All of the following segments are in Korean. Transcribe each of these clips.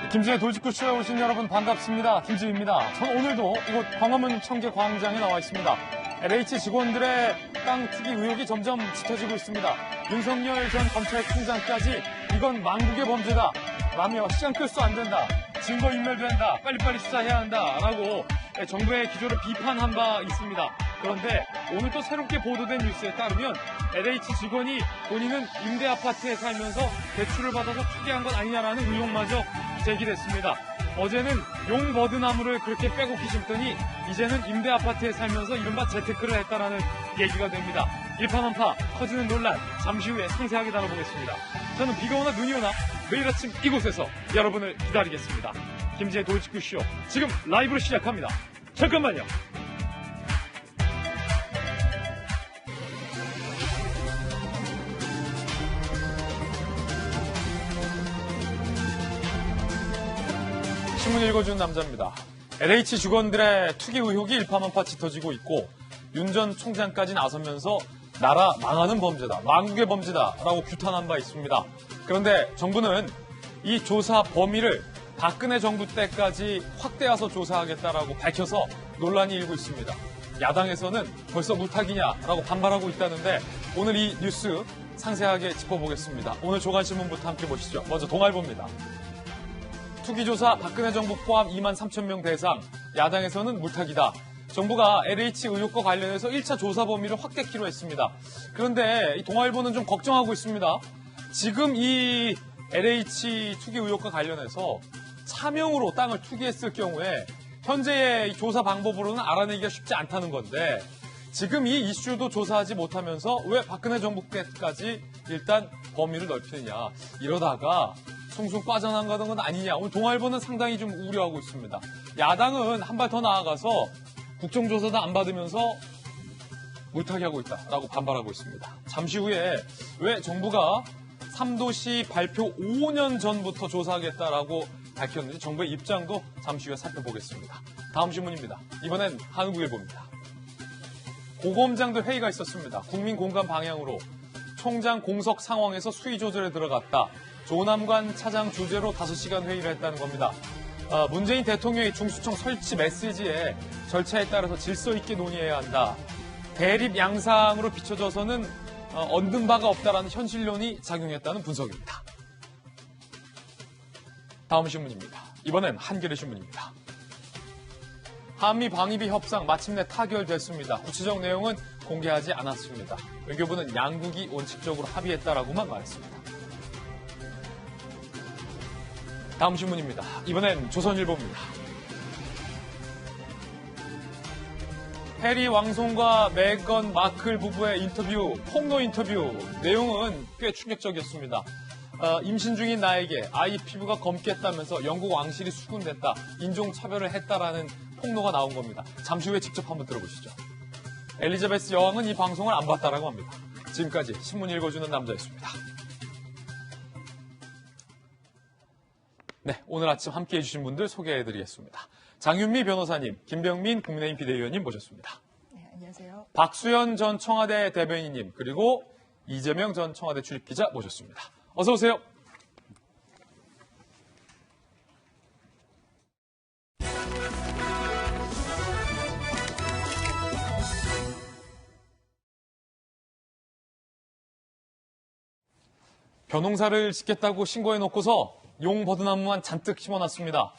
김지의 돌직구쇼에 오신 여러분 반갑습니다. 김지입니다. 전 오늘도 이곳 광화문 청계광장에 나와 있습니다. LH 직원들의 땅 투기 의혹이 점점 짙어지고 있습니다. 윤석열 전 검찰총장까지 이건 망국의 범죄다 라며 시간 끌수 안 된다, 증거인멸된다, 빨리빨리 수사해야 한다 라고 정부의 기조를 비판한 바 있습니다. 그런데 오늘 또 새롭게 보도된 뉴스에 따르면 LH 직원이 본인은 임대 아파트에 살면서 대출을 받아서 투기한 건 아니냐라는 의혹마저 제기됐습니다. 어제는 용 버드나무를 그렇게 빼곡히 심더니 이제는 임대 아파트에 살면서 이른바 재테크를 했다라는 얘기가 됩니다. 일파만파 커지는 논란, 잠시 후에 상세하게 다뤄보겠습니다. 저는 비가 오나 눈이 오나 매일 아침 이곳에서 여러분을 기다리겠습니다. 김지의 돌직구쇼 지금 라이브로 시작합니다. 잠깐만요. 신문 읽어주는 남자입니다. LH 직원들의 투기 의혹이 일파만파 짙어지고 있고 윤 전 총장까지 나서면서 나라 망하는 범죄다, 망국의 범죄다라고 규탄한 바 있습니다. 그런데 정부는 이 조사 범위를 박근혜 정부 때까지 확대해서 조사하겠다라고 밝혀서 논란이 일고 있습니다. 야당에서는 벌써 물타기냐라고 반발하고 있다는데 오늘 이 뉴스 상세하게 짚어보겠습니다. 오늘 조간신문부터 함께 보시죠. 먼저 동아일보입니다. 투기조사 박근혜 정부 포함 2만 3천 명 대상, 야당에서는 물타기다. 정부가 LH 의혹과 관련해서 1차 조사 범위를 확대키로 했습니다. 그런데 이 동아일보는 좀 걱정하고 있습니다. 지금 이 LH 투기 의혹과 관련해서 차명으로 땅을 투기했을 경우에 현재의 조사 방법으로는 알아내기가 쉽지 않다는 건데 지금 이 이슈도 조사하지 못하면서 왜 박근혜 정부 때까지 일단 범위를 넓히느냐, 이러다가 숭숭 빠져나가는 건 아니냐. 오늘 동아일보는 상당히 좀 우려하고 있습니다. 야당은 한 발 더 나아가서 국정조사도 안 받으면서 물타기하고 있다라고 반발하고 있습니다. 잠시 후에 왜 정부가 3도시 발표 5년 전부터 조사하겠다라고 밝혔는지 정부의 입장도 잠시 후에 살펴보겠습니다. 다음 신문입니다. 이번엔 한국일보입니다. 고검장들 회의가 있었습니다. 국민 공감 방향으로 총장 공석 상황에서 수위 조절에 들어갔다. 조남관 차장 주재로 5시간 회의를 했다는 겁니다. 문재인 대통령의 중수청 설치 메시지에 절차에 따라서 질서 있게 논의해야 한다. 대립 양상으로 비춰져서는 얻는 바가 없다라는 현실론이 작용했다는 분석입니다. 다음 신문입니다. 이번엔 한겨레 신문입니다. 한미 방위비 협상 마침내 타결됐습니다. 구체적 내용은 공개하지 않았습니다. 외교부는 양국이 원칙적으로 합의했다라고만 말했습니다. 다음 신문입니다. 이번엔 조선일보입니다. 해리 왕손과 메건 마클 부부의 인터뷰, 폭로 인터뷰 내용은 꽤 충격적이었습니다. 임신 중인 나에게 아이 피부가 검겠다면서 영국 왕실이 수군됐다, 인종차별을 했다라는 폭로가 나온 겁니다. 잠시 후에 직접 한번 들어보시죠. 엘리자베스 여왕은 이 방송을 안 봤다라고 합니다. 지금까지 신문 읽어주는 남자였습니다. 네, 오늘 아침 함께 해주신 분들 소개해드리겠습니다. 장윤미 변호사님, 김병민 국민의힘 비대위원님 모셨습니다. 네, 안녕하세요. 박수현 전 청와대 대변인님, 그리고 이재명 전 청와대 출입기자 모셨습니다. 어서 오세요. 벼농사를 짓겠다고 신고해놓고서 용 버드나무만 잔뜩 심어놨습니다.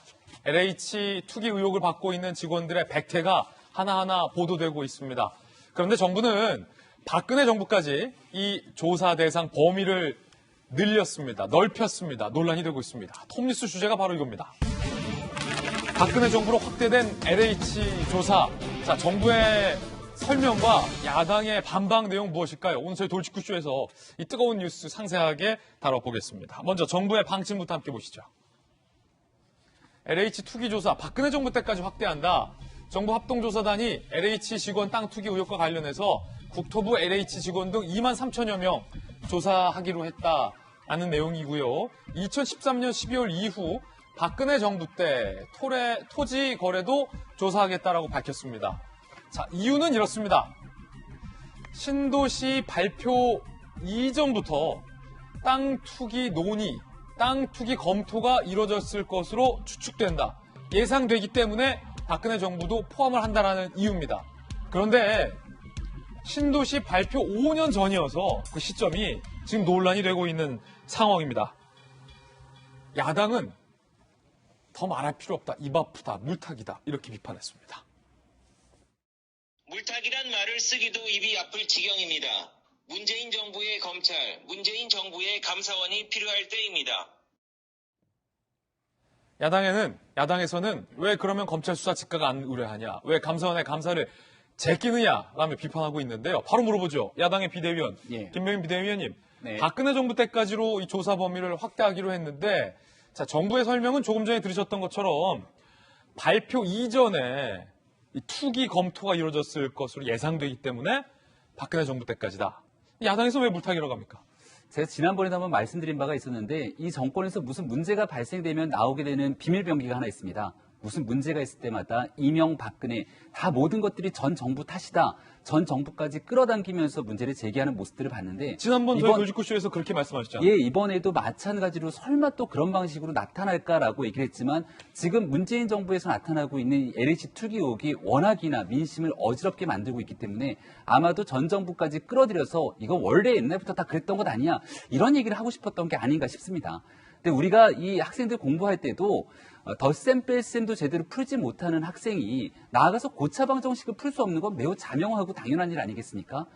LH 투기 의혹을 받고 있는 직원들의 백태가 하나하나 보도되고 있습니다. 그런데 정부는 박근혜 정부까지 이 조사 대상 범위를 늘렸습니다. 넓혔습니다. 논란이 되고 있습니다. 톱뉴스 주제가 바로 이겁니다. 박근혜 정부로 확대된 LH 조사. 자, 정부의 설명과 야당의 반박 내용 무엇일까요? 오늘 저희 돌직구쇼에서 이 뜨거운 뉴스 상세하게 다뤄보겠습니다. 먼저 정부의 방침부터 함께 보시죠. LH 투기 조사, 박근혜 정부 때까지 확대한다. 정부 합동조사단이 LH 직원 땅 투기 의혹과 관련해서 국토부 LH 직원 등 2만 3천여 명 조사하기로 했다라는 내용이고요. 2013년 12월 이후 박근혜 정부 때 토지 거래도 조사하겠다라고 밝혔습니다. 자, 이유는 이렇습니다. 신도시 발표 이전부터 땅 투기 논의, 땅 투기 검토가 이루어졌을 것으로 추측된다. 예상되기 때문에 박근혜 정부도 포함을 한다는 이유입니다. 그런데 신도시 발표 5년 전이어서 그 시점이 지금 논란이 되고 있는 상황입니다. 야당은 더 말할 필요 없다. 입 아프다. 물타기다. 이렇게 비판했습니다. 물타기란 말을 쓰기도 입이 아플 지경입니다. 문재인 정부의 검찰, 문재인 정부의 감사원이 필요할 때입니다. 야당에서는 왜 그러면 검찰 수사 즉각 안 의뢰하냐? 왜 감사원의 감사를 제끼느냐라며 비판하고 있는데요. 바로 물어보죠. 야당의 비대위원, 김병인 비대위원님. 네. 박근혜 정부 때까지로 이 조사 범위를 확대하기로 했는데, 자, 정부의 설명은 조금 전에 들으셨던 것처럼 발표 이전에 이 투기 검토가 이루어졌을 것으로 예상되기 때문에 박근혜 정부 때까지다. 야당에서 왜 물타기라고 합니까? 제가 지난번에도 한번 말씀드린 바가 있었는데 이 정권에서 무슨 문제가 발생되면 나오게 되는 비밀병기가 하나 있습니다. 무슨 문제가 있을 때마다 이명박근혜 다 모든 것들이 전 정부 탓이다. 전 정부까지 끌어당기면서 문제를 제기하는 모습들을 봤는데 지난번 저희 돌직구쇼에서 그렇게 말씀하셨잖아요. 예, 이번에도 마찬가지로 설마 또 그런 방식으로 나타날까라고 얘기를 했지만 지금 문재인 정부에서 나타나고 있는 LH 투기 의혹이 워낙이나 민심을 어지럽게 만들고 있기 때문에 아마도 전 정부까지 끌어들여서 이거 원래 옛날부터 다 그랬던 것 아니야 이런 얘기를 하고 싶었던 게 아닌가 싶습니다. 근데 우리가 이 학생들 공부할 때도 덧셈 뺄셈도 제대로 풀지 못하는 학생이 나아가서 고차 방정식을 풀 수 없는 건 매우 자명하고 당연한 일 아니겠습니까?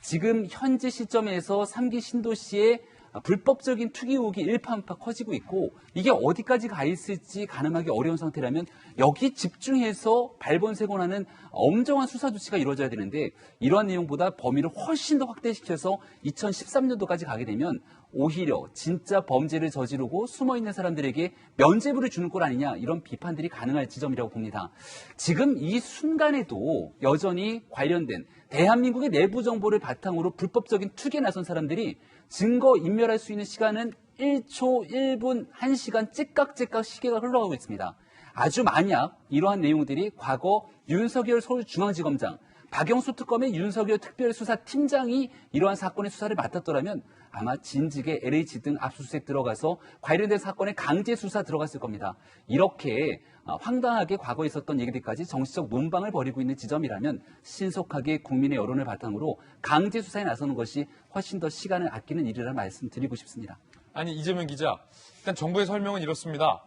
지금 현재 시점에서 3기 신도시의 불법적인 투기 의혹이 일파만파 커지고 있고 이게 어디까지 가 있을지 가늠하기 어려운 상태라면 여기 집중해서 발본색원하는 엄정한 수사 조치가 이루어져야 되는데 이러한 내용보다 범위를 훨씬 더 확대시켜서 2013년도까지 가게 되면 오히려 진짜 범죄를 저지르고 숨어있는 사람들에게 면죄부를 주는 꼴 아니냐 이런 비판들이 가능할 지점이라고 봅니다. 지금 이 순간에도 여전히 관련된 대한민국의 내부 정보를 바탕으로 불법적인 투기에 나선 사람들이 증거 인멸할 수 있는 시간은 1초, 1분, 1시간 찌깍찌깍 시계가 흘러가고 있습니다. 아주 만약 이러한 내용들이 과거 윤석열 서울중앙지검장, 박영수 특검의 윤석열 특별수사팀장이 이러한 사건의 수사를 맡았더라면 아마 진즉에 LH 등 압수수색 들어가서 관련된 사건의 강제 수사 들어갔을 겁니다. 이렇게 황당하게 과거에 있었던 얘기들까지 정치적 논방을 벌이고 있는 지점이라면 신속하게 국민의 여론을 바탕으로 강제 수사에 나서는 것이 훨씬 더 시간을 아끼는 일이라 말씀드리고 싶습니다. 아니 이재명 기자, 일단 정부의 설명은 이렇습니다.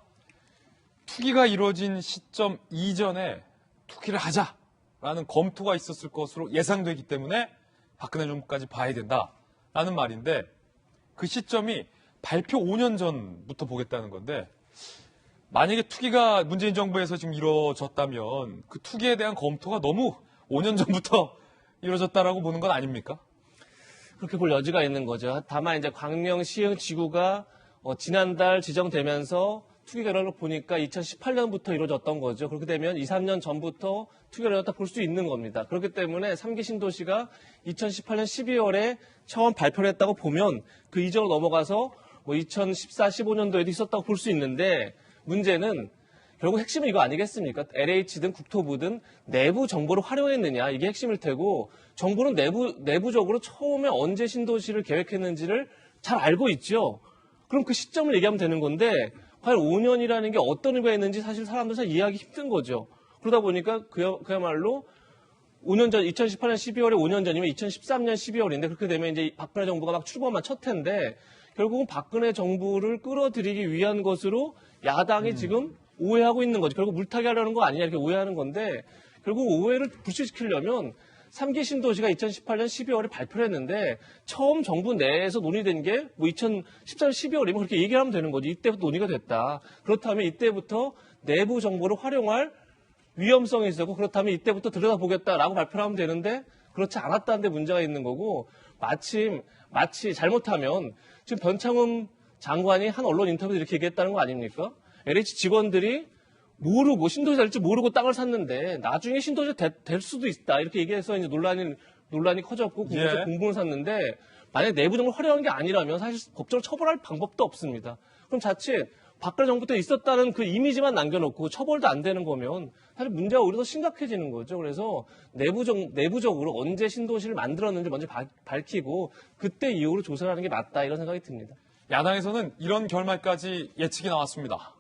투기가 이루어진 시점 이전에 투기를 하자라는 검토가 있었을 것으로 예상되기 때문에 박근혜 정부까지 봐야 된다라는 말인데 그 시점이 발표 5년 전부터 보겠다는 건데 만약에 투기가 문재인 정부에서 지금 이루어졌다면 그 투기에 대한 검토가 너무 5년 전부터 이루어졌다라고 보는 건 아닙니까? 그렇게 볼 여지가 있는 거죠. 다만 이제 광명시흥지구가 지난달 지정되면서 투기 결과를 보니까 2018년부터 이루어졌던 거죠. 그렇게 되면 2, 3년 전부터 투기 결과를 볼 수 있는 겁니다. 그렇기 때문에 3기 신도시가 2018년 12월에 처음 발표를 했다고 보면 그 이전으로 넘어가서 2014, 15년도에도 있었다고 볼 수 있는데 문제는 결국 핵심은 이거 아니겠습니까? LH 등 국토부든 내부 정보를 활용했느냐 이게 핵심일 테고 정부는 내부적으로 처음에 언제 신도시를 계획했는지를 잘 알고 있죠. 그럼 그 시점을 얘기하면 되는 건데 과연 5년이라는 게 어떤 의미가 있는지 사실 사람들 잘 이해하기 힘든 거죠. 그러다 보니까 그야말로 5년 전 2018년 12월에 5년 전이면 2013년 12월인데 그렇게 되면 이제 박근혜 정부가 막 출범한 첫 해인데 결국은 박근혜 정부를 끌어들이기 위한 것으로 야당이 지금 오해하고 있는 거죠. 결국 물타기 하려는 거 아니냐 이렇게 오해하는 건데 결국 오해를 불식시키려면 3기 신도시가 2018년 12월에 발표를 했는데 처음 정부 내에서 논의된 게 2014년 12월이면 그렇게 얘기를 하면 되는 거지. 이때부터 논의가 됐다. 그렇다면 이때부터 내부 정보를 활용할 위험성이 있었고 그렇다면 이때부터 들여다보겠다라고 발표를 하면 되는데 그렇지 않았다는 데 문제가 있는 거고 마치 잘못하면 지금 변창흠 장관이 한 언론 인터뷰에서 이렇게 얘기했다는 거 아닙니까? LH 직원들이 모르고 신도시 될지 모르고 땅을 샀는데 나중에 신도시 될 수도 있다 이렇게 얘기해서 이제 논란이 커졌고 국민적 공분을 샀는데 만약 내부 정보를 활용한 게 아니라면 사실 법적으로 처벌할 방법도 없습니다. 그럼 자칫 박근혜 정부 때 있었다는 그 이미지만 남겨놓고 처벌도 안 되는 거면 사실 문제가 오히려 더 심각해지는 거죠. 그래서 내부적으로 언제 신도시를 만들었는지 먼저 밝히고 그때 이후로 조사를 하는 게 맞다 이런 생각이 듭니다. 야당에서는 이런 결말까지 예측이 나왔습니다.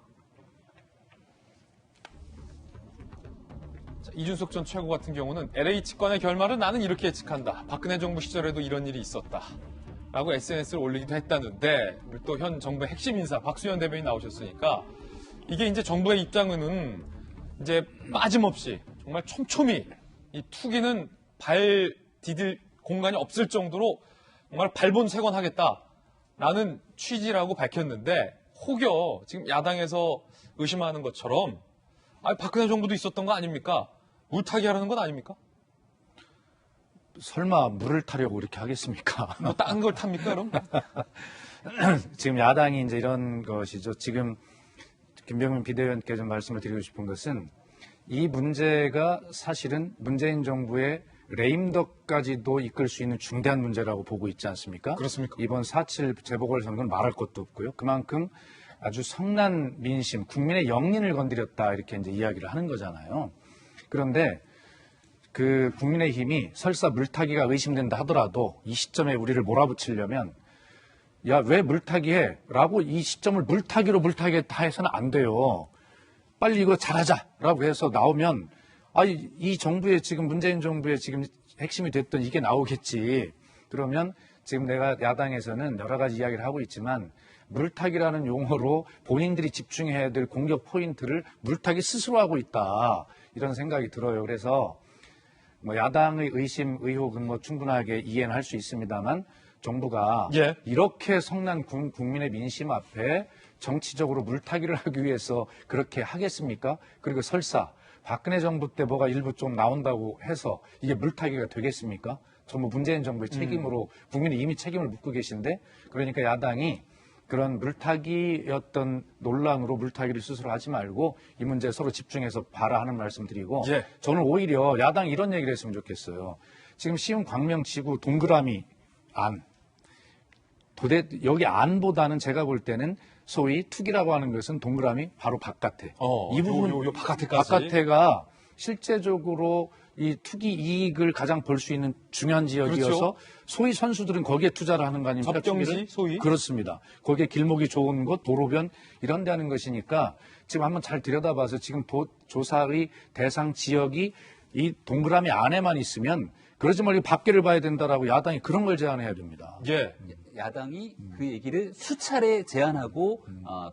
자, 이준석 전 최고 같은 경우는 LH건의 결말은 나는 이렇게 예측한다. 박근혜 정부 시절에도 이런 일이 있었다. 라고 SNS를 올리기도 했다는데 또 현 정부의 핵심 인사 박수현 대변인이 나오셨으니까 이게 이제 정부의 입장은 이제 빠짐없이 정말 촘촘히 이 투기는 발 디딜 공간이 없을 정도로 정말 발본색원하겠다라는 취지라고 밝혔는데 혹여 지금 야당에서 의심하는 것처럼 박근혜 정부도 있었던 거 아닙니까? 물타기 하라는 건 아닙니까? 설마 물을 타려고 이렇게 하겠습니까? 뭐 딴 걸 탑니까 그럼? 지금 야당이 이제 이런 것이죠. 지금 김병민 비대위원께 좀 말씀을 드리고 싶은 것은 이 문제가 사실은 문재인 정부의 레임덕까지도 이끌 수 있는 중대한 문제라고 보고 있지 않습니까? 그렇습니까? 이번 4.7 재보궐선거는 말할 것도 없고요. 그만큼 아주 성난 민심, 국민의 영린을 건드렸다 이렇게 이제 이야기를 하는 거잖아요. 그런데 그 국민의힘이 설사 물타기가 의심된다 하더라도 이 시점에 우리를 몰아붙이려면 야, 왜 물타기해? 라고 이 시점을 물타기로 다 해서는 안 돼요. 빨리 이거 잘하자라고 해서 나오면 이 정부의 지금 문재인 정부의 지금 핵심이 됐던 이게 나오겠지. 그러면 지금 내가 야당에서는 여러 가지 이야기를 하고 있지만 물타기라는 용어로 본인들이 집중해야 될 공격 포인트를 물타기 스스로 하고 있다. 이런 생각이 들어요. 그래서 뭐 야당의 의심, 의혹은 뭐 충분하게 이해는 할 수 있습니다만 정부가 예. 이렇게 성난 국민의 민심 앞에 정치적으로 물타기를 하기 위해서 그렇게 하겠습니까? 그리고 설사 박근혜 정부 때 뭐가 일부 좀 나온다고 해서 이게 물타기가 되겠습니까? 전부 문재인 정부의 책임으로 국민이 이미 책임을 묻고 계신데 그러니까 야당이 그런 물타기였던 논란으로 물타기를 스스로 하지 말고 이 문제에 서로 집중해서 봐라 하는 말씀 드리고 예. 저는 오히려 야당이 이런 얘기를 했으면 좋겠어요. 지금 시흥 광명지구 동그라미 안 여기 안보다는 제가 볼 때는 소위 투기라고 하는 것은 동그라미 바로 바깥에 이 부분 요 바깥에까지 바깥에가 실제적으로 이 투기 이익을 가장 볼 수 있는 중요한 지역이어서 그렇죠. 소위 선수들은 거기에 투자를 하는 거 아닙니까? 접경지 투기를? 소위? 그렇습니다. 거기에 길목이 좋은 곳, 도로변 이런 데 하는 것이니까 지금 한번 잘 들여다봐서 지금 조사의 대상 지역이 이 동그라미 안에만 있으면 그러지 말고 밖에를 봐야 된다라고 야당이 그런 걸 제안해야 됩니다. 예. 야당이 그 얘기를 수차례 제안하고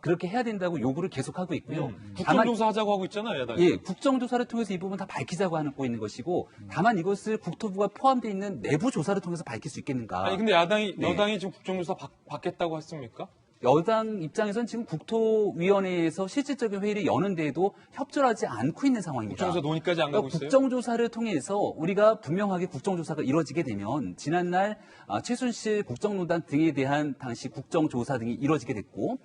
그렇게 해야 된다고 요구를 계속하고 있고요. 국정조사 하자고 하고 있잖아요, 야당이. 예, 국정조사를 통해서 이 부분 다 밝히자고 하고 있는 것이고 다만 이것을 국토부가 포함되어 있는 내부 조사를 통해서 밝힐 수 있겠는가. 아니 근데 야당이 네. 여당이 지금 국정조사 받겠다고 했습니까? 여당 입장에서는 지금 국토위원회에서 실질적인 회의를 여는데도 협조하지 않고 있는 상황입니다. 국정조사 논의까지 안 가고 있어요? 국정조사를 통해서 우리가 분명하게 국정조사가 이루어지게 되면 지난날 최순실 국정농단 등에 대한 당시 국정조사 등이 이루어지게 됐고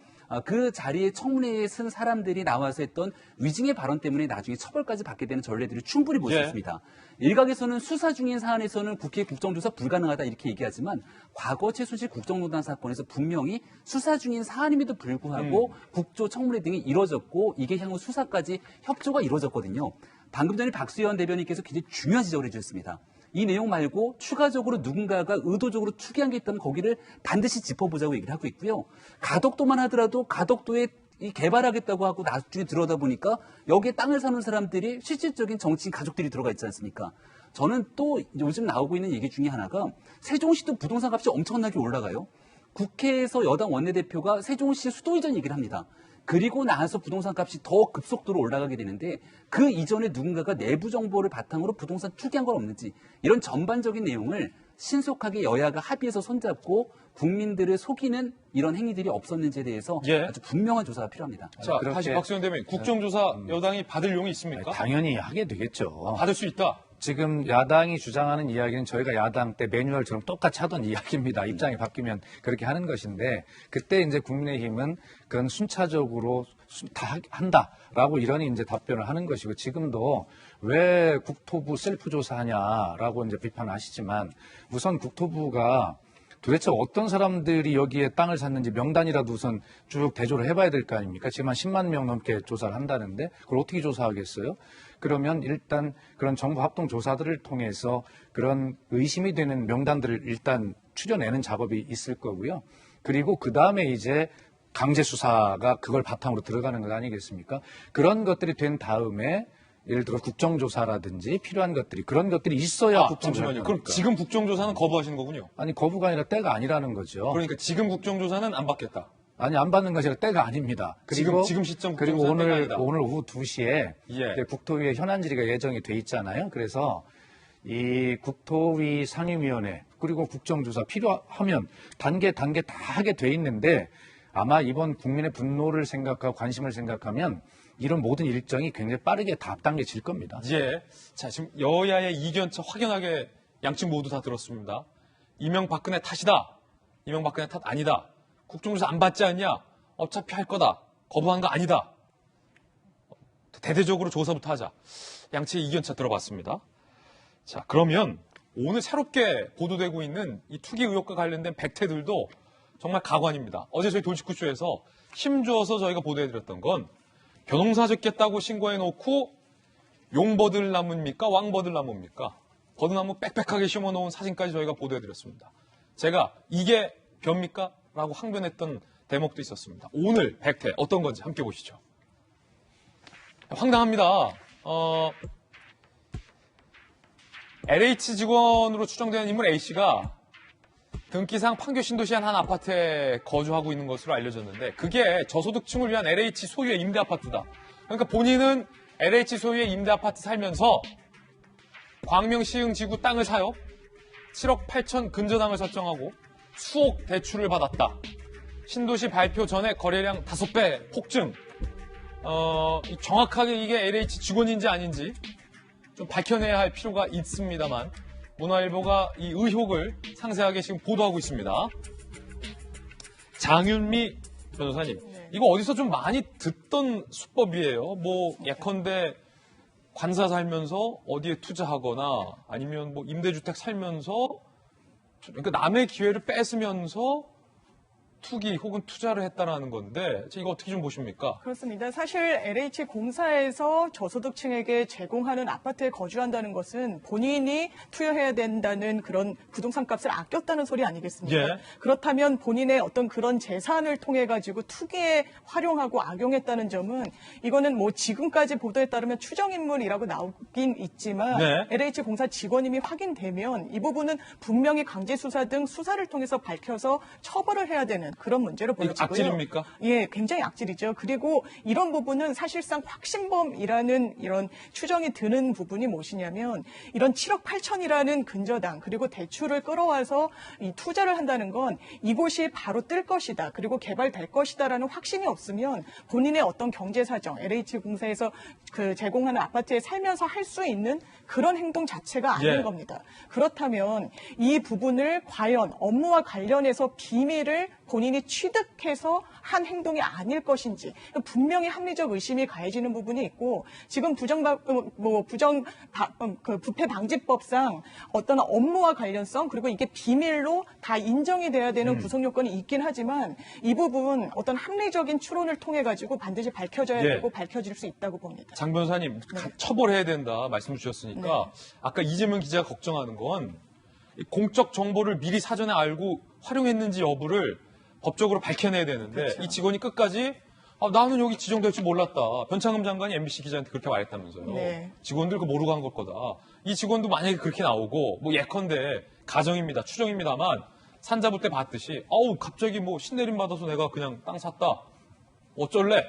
그 자리에 청문회에 쓴 사람들이 나와서 했던 위증의 발언 때문에 나중에 처벌까지 받게 되는 전례들을 충분히 볼 수 예. 있습니다. 일각에서는 수사 중인 사안에서는 국회 국정조사 불가능하다 이렇게 얘기하지만 과거 최순실 국정농단 사건에서 분명히 수사 중인 사안임에도 불구하고 국조 청문회 등이 이루어졌고 이게 향후 수사까지 협조가 이루어졌거든요. 방금 전에 박수현 대변인께서 굉장히 중요한 지적을 해주셨습니다. 이 내용 말고 추가적으로 누군가가 의도적으로 투기한 게 있다면 거기를 반드시 짚어보자고 얘기를 하고 있고요. 가덕도만 하더라도 가덕도에 개발하겠다고 하고 나중에 들어오다 보니까 여기에 땅을 사는 사람들이 실질적인 정치인 가족들이 들어가 있지 않습니까? 저는 또 요즘 나오고 있는 얘기 중에 하나가 세종시도 부동산 값이 엄청나게 올라가요. 국회에서 여당 원내대표가 세종시 수도 이전 얘기를 합니다. 그리고 나서 부동산 값이 더 급속도로 올라가게 되는데 그 이전에 누군가가 내부 정보를 바탕으로 부동산 투기한 건 없는지 이런 전반적인 내용을 신속하게 여야가 합의해서 손잡고 국민들을 속이는 이런 행위들이 없었는지에 대해서 예. 아주 분명한 조사가 필요합니다. 자, 그렇게- 다시 박수현 대변인. 국정조사 여당이 받을 용이 있습니까? 당연히 하게 되겠죠. 받을 수 있다. 지금 야당이 주장하는 이야기는 저희가 야당 때 매뉴얼처럼 똑같이 하던 이야기입니다. 입장이 바뀌면 그렇게 하는 것인데 그때 이제 국민의힘은 그건 순차적으로 다 한다라고 이런 이제 답변을 하는 것이고 지금도 왜 국토부 셀프 조사하냐라고 이제 비판하시지만 우선 국토부가 도대체 어떤 사람들이 여기에 땅을 샀는지 명단이라도 우선 쭉 대조를 해봐야 될 거 아닙니까? 지금 한 10만 명 넘게 조사를 한다는데 그걸 어떻게 조사하겠어요? 그러면 일단 그런 정부 합동 조사들을 통해서 그런 의심이 되는 명단들을 일단 추려내는 작업이 있을 거고요. 그리고 그 다음에 이제 강제 수사가 그걸 바탕으로 들어가는 것 아니겠습니까? 그런 것들이 된 다음에 예를 들어 국정조사라든지 필요한 것들이 그런 것들이 있어야 국정조사를 잠시만요. 그럼 합니까? 지금 국정조사는 거부하시는 거군요. 아니 거부가 아니라 때가 아니라는 거죠. 그러니까 지금 국정조사는 안 받겠다. 아니 안 받는 것이 아니라 때가 아닙니다. 그리고 지금 시점 그리고 국정조사는 때가 아니다. 오늘 오후 2시에 예. 국토위에 현안 질의가 예정이 돼 있잖아요. 그래서 이 국토위 상임위원회 그리고 국정조사 필요하면 단계 다 하게 돼 있는데 아마 이번 국민의 분노를 생각하고 관심을 생각하면 이런 모든 일정이 굉장히 빠르게 다 앞당겨질 겁니다. 예. 자, 지금 여야의 이견차 확연하게 양측 모두 다 들었습니다. 이명박근혜 탓이다. 이명박근혜 탓 아니다. 국정조사 안 받지 않냐? 어차피 할 거다. 거부한 거 아니다. 대대적으로 조사부터 하자. 양측의 이견차 들어봤습니다. 자, 그러면 오늘 새롭게 보도되고 있는 이 투기 의혹과 관련된 백태들도 정말 가관입니다. 어제 저희 돌직구쇼에서 힘줘서 저희가 보도해드렸던 건 벼농사 짓겠다고 신고해놓고 용버들나무입니까? 왕버들나무입니까? 버드나무 빽빽하게 심어놓은 사진까지 저희가 보도해드렸습니다. 제가 이게 벼입니까? 라고 항변했던 대목도 있었습니다. 오늘 백태 어떤 건지 함께 보시죠. 황당합니다. LH 직원으로 추정되는 인물 A씨가 등기상 판교 신도시의 한 아파트에 거주하고 있는 것으로 알려졌는데 그게 저소득층을 위한 LH 소유의 임대 아파트다. 그러니까 본인은 LH 소유의 임대 아파트 살면서 광명시흥지구 땅을 사요. 7억 8천 근저당을 설정하고 수억 대출을 받았다. 신도시 발표 전에 거래량 5배 폭증. 정확하게 이게 LH 직원인지 아닌지 좀 밝혀내야 할 필요가 있습니다만 문화일보가 이 의혹을 상세하게 지금 보도하고 있습니다. 장윤미 변호사님, 이거 어디서 좀 많이 듣던 수법이에요. 뭐 예컨대 관사 살면서 어디에 투자하거나 아니면 뭐 임대주택 살면서 그러니까 남의 기회를 뺏으면서 투기 혹은 투자를 했다라는 건데 이거 어떻게 좀 보십니까? 그렇습니다. 사실 LH공사에서 저소득층에게 제공하는 아파트에 거주한다는 것은 본인이 투여해야 된다는 그런 부동산 값을 아꼈다는 소리 아니겠습니까? 예. 그렇다면 본인의 어떤 그런 재산을 통해 가지고 투기에 활용하고 악용했다는 점은 이거는 뭐 지금까지 보도에 따르면 추정인물이라고 나오긴 있지만 네. LH공사 직원임이 확인되면 이 부분은 분명히 강제수사 등 수사를 통해서 밝혀서 처벌을 해야 되는 그런 문제로 이거 보여지고요. 악질입니까? 예, 굉장히 악질이죠. 그리고 이런 부분은 사실상 확신범이라는 이런 추정이 드는 부분이 무엇이냐면 이런 7억 8천이라는 근저당 그리고 대출을 끌어와서 이 투자를 한다는 건 이곳이 바로 뜰 것이다. 그리고 개발될 것이다라는 확신이 없으면 본인의 어떤 경제 사정, LH공사에서 그 제공하는 아파트에 살면서 할 수 있는 그런 행동 자체가 아닌 예. 겁니다. 그렇다면 이 부분을 과연 업무와 관련해서 비밀을 본인이 취득해서 한 행동이 아닐 것인지 분명히 합리적 의심이 가해지는 부분이 있고 지금 부패 방지법상 어떤 업무와 관련성 그리고 이게 비밀로 다 인정이 돼야 되는 구성 요건이 있긴 하지만 이 부분 어떤 합리적인 추론을 통해 가지고 반드시 밝혀져야 예. 되고 밝혀질 수 있다고 봅니다. 장 변호사님 처벌해야 된다 말씀 주셨으니까 아까 이재명 기자가 걱정하는 건 이 공적 정보를 미리 사전에 알고 활용했는지 여부를 법적으로 밝혀내야 되는데 그렇죠. 이 직원이 끝까지 나는 여기 지정될 줄 몰랐다. 변창흠 장관이 MBC 기자한테 그렇게 말했다면서요. 네. 직원들 그거 모르고 한 걸 거다. 이 직원도 만약에 그렇게 나오고 뭐 예컨대 가정입니다. 추정입니다만 산자부 때 봤듯이 갑자기 뭐 신내림 받아서 내가 그냥 땅 샀다. 어쩔래?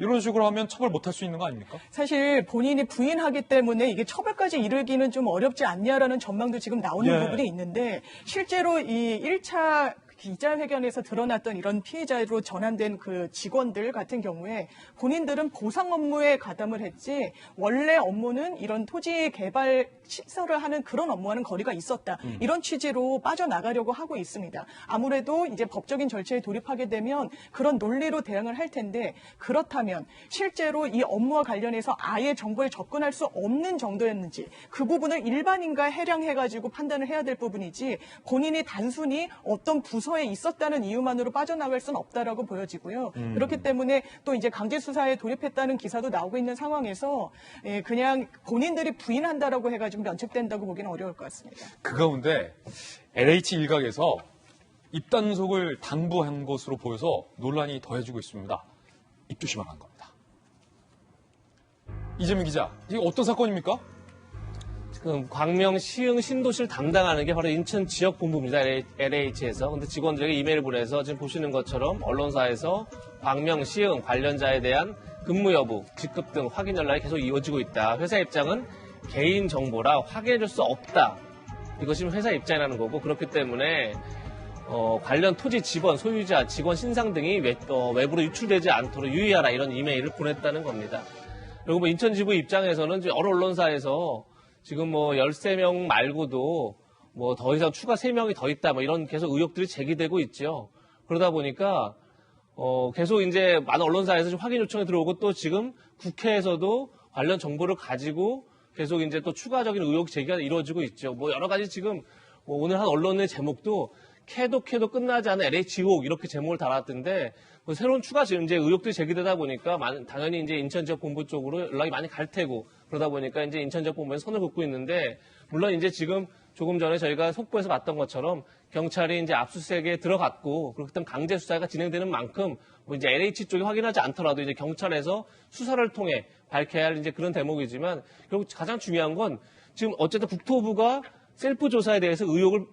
이런 식으로 하면 처벌 못할 수 있는 거 아닙니까? 사실 본인이 부인하기 때문에 이게 처벌까지 이르기는 좀 어렵지 않냐라는 전망도 지금 나오는 예. 부분이 있는데 실제로 이 1차 기자회견에서 드러났던 이런 피해자로 전환된 그 직원들 같은 경우에 본인들은 보상 업무에 가담을 했지 원래 업무는 이런 토지 개발 시설을 하는 그런 업무와는 거리가 있었다. 이런 취지로 빠져나가려고 하고 있습니다. 아무래도 이제 법적인 절차에 돌입하게 되면 그런 논리로 대응을 할 텐데 그렇다면 실제로 이 업무와 관련해서 아예 정보에 접근할 수 없는 정도였는지 그 부분을 일반인과 해량해가지고 판단을 해야 될 부분이지 본인이 단순히 어떤 부서에 있었다는 이유만으로 빠져나갈 수는 없다라고 보여지고요. 그렇기 때문에 또 이제 강제 수사에 돌입했다는 기사도 나오고 있는 상황에서 그냥 본인들이 부인한다라고 해가지고 면책된다고 보기는 어려울 것 같습니다. 그 가운데 LH 일각에서 입단속을 당부한 것으로 보여서 논란이 더해지고 있습니다. 입조심하라는 겁니다. 이재명 기자, 이게 어떤 사건입니까? 지금 광명 시흥 신도시를 담당하는 게 바로 인천 지역본부입니다. LH에서. 근데 직원들에게 이메일을 보내서 지금 보시는 것처럼 언론사에서 광명 시흥 관련자에 대한 근무 여부, 직급 등 확인 연락이 계속 이어지고 있다. 회사 입장은 개인 정보라 확인해줄 수 없다. 이것이 회사 입장이라는 거고, 그렇기 때문에 관련 토지 직원, 소유자, 직원 신상 등이 외부로 유출되지 않도록 유의하라, 이런 이메일을 보냈다는 겁니다. 그리고 뭐 인천지부 입장에서는 여러 언론사에서 지금 뭐 13명 말고도 뭐 더 이상 추가 3명이 더 있다, 뭐 이런 계속 의혹들이 제기되고 있죠. 그러다 보니까 계속 이제 많은 언론사에서 좀 확인 요청이 들어오고, 또 지금 국회에서도 관련 정보를 가지고 계속 이제 또 추가적인 의혹 제기가 이루어지고 있죠. 뭐 여러 가지 지금 뭐 오늘 한 언론의 제목도 캐도 끝나지 않은 LH 의혹, 이렇게 제목을 달았던데, 뭐 새로운 추가 이제 의혹들이 제기되다 보니까 당연히 이제 인천지역본부 쪽으로 연락이 많이 갈 테고, 그러다 보니까 이제 인천지역본부에서 손을 긋고 있는데, 물론 이제 지금 조금 전에 저희가 속보에서 봤던 것처럼 경찰이 이제 압수수색에 들어갔고, 그렇기 때문에 강제 수사가 진행되는 만큼 뭐 이제 LH 쪽이 확인하지 않더라도 이제 경찰에서 수사를 통해 밝혀야 할 이제 그런 대목이지만, 결국 가장 중요한 건 지금 어쨌든 국토부가 셀프 조사에 대해서 의혹을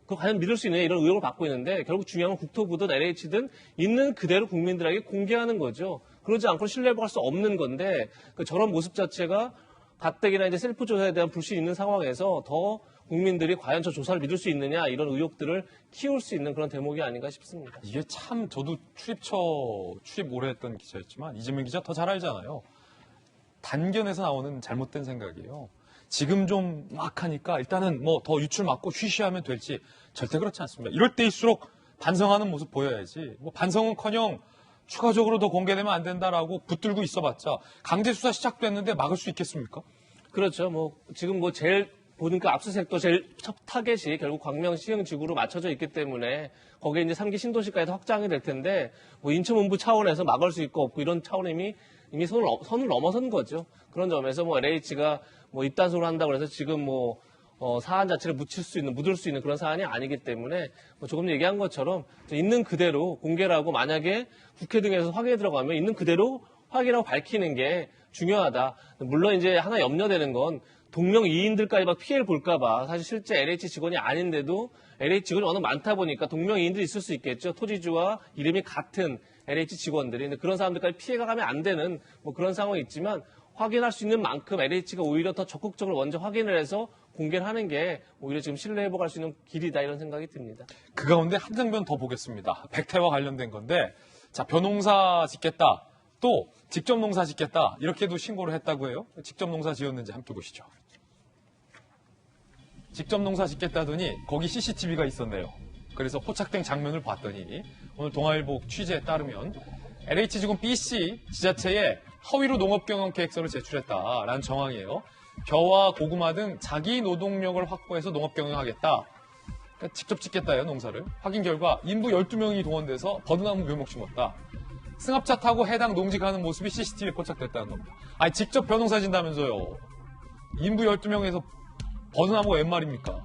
그 과연 믿을 수 있느냐, 이런 의혹을 받고 있는데, 결국 중요한 건 국토부든 LH든 있는 그대로 국민들에게 공개하는 거죠. 그러지 않고 신뢰할 수 없는 건데, 저런 모습 자체가 가뜩이나 이제 셀프 조사에 대한 불신이 있는 상황에서 더 국민들이 과연 저 조사를 믿을 수 있느냐, 이런 의혹들을 키울 수 있는 그런 대목이 아닌가 싶습니다. 이게 참 저도 출입 오래 했던 기자였지만 이재명 기자 더 잘 알잖아요. 단견에서 나오는 잘못된 생각이에요. 지금 좀 막 하니까 일단은 뭐 더 유출 막고 쉬쉬하면 될지, 절대 그렇지 않습니다. 이럴 때일수록 반성하는 모습 보여야지. 뭐 반성은커녕 추가적으로 더 공개되면 안 된다라고 붙들고 있어봤자 강제 수사 시작됐는데 막을 수 있겠습니까? 그렇죠. 뭐 지금 뭐 제일 보니까 압수수색도 제일 첫 타겟이 결국 광명 시흥 지구로 맞춰져 있기 때문에 거기에 이제 3기 신도시까지 확장이 될 텐데, 뭐 인천본부 차원에서 막을 수 있고 없고 이런 차원이 이미 선을 넘어선 거죠. 그런 점에서 뭐 LH가 뭐 입단속을 한다고 해서 지금 뭐 사안 자체를 묻을 수 있는 그런 사안이 아니기 때문에, 뭐 조금 얘기한 것처럼 있는 그대로 공개를 하고, 만약에 국회 등에서 확인에 들어가면 있는 그대로 확인하고 밝히는 게 중요하다. 물론 이제 하나 염려되는 건 동명 이인들까지 막 피해를 볼까봐. 사실 실제 LH 직원이 아닌데도 LH 직원이 워낙 많다 보니까 동명 이인들이 있을 수 있겠죠. 토지주와 이름이 같은 LH 직원들이. 근데 그런 사람들까지 피해가 가면 안 되는 뭐 그런 상황이 있지만, 확인할 수 있는 만큼 LH가 오히려 더 적극적으로 먼저 확인을 해서 공개를 하는 게 오히려 지금 신뢰 회복할 수 있는 길이다, 이런 생각이 듭니다. 그 가운데 한 장면 더 보겠습니다. 백태와 관련된 건데, 자, 벼농사 짓겠다, 또 직접 농사 짓겠다, 이렇게도 신고를 했다고 해요. 직접 농사 지었는지 함께 보시죠. 직접 농사 짓겠다더니 거기 CCTV가 있었네요. 그래서 포착된 장면을 봤더니 오늘 동아일보 취재에 따르면 LH지구 B씨 지자체에 허위로 농업경영계획서를 제출했다라는 정황이에요. 벼와 고구마 등 자기 노동력을 확보해서 농업경영하겠다. 그러니까 직접 짓겠다예요, 농사를. 확인 결과 인부 12명이 동원돼서 버드나무 묘목 심었다. 승합차 타고 해당 농지 가는 모습이 CCTV에 포착됐다는 겁니다. 아니, 직접 벼농사 진다면서요. 인부 12명에서 버드나무가 웬 말입니까?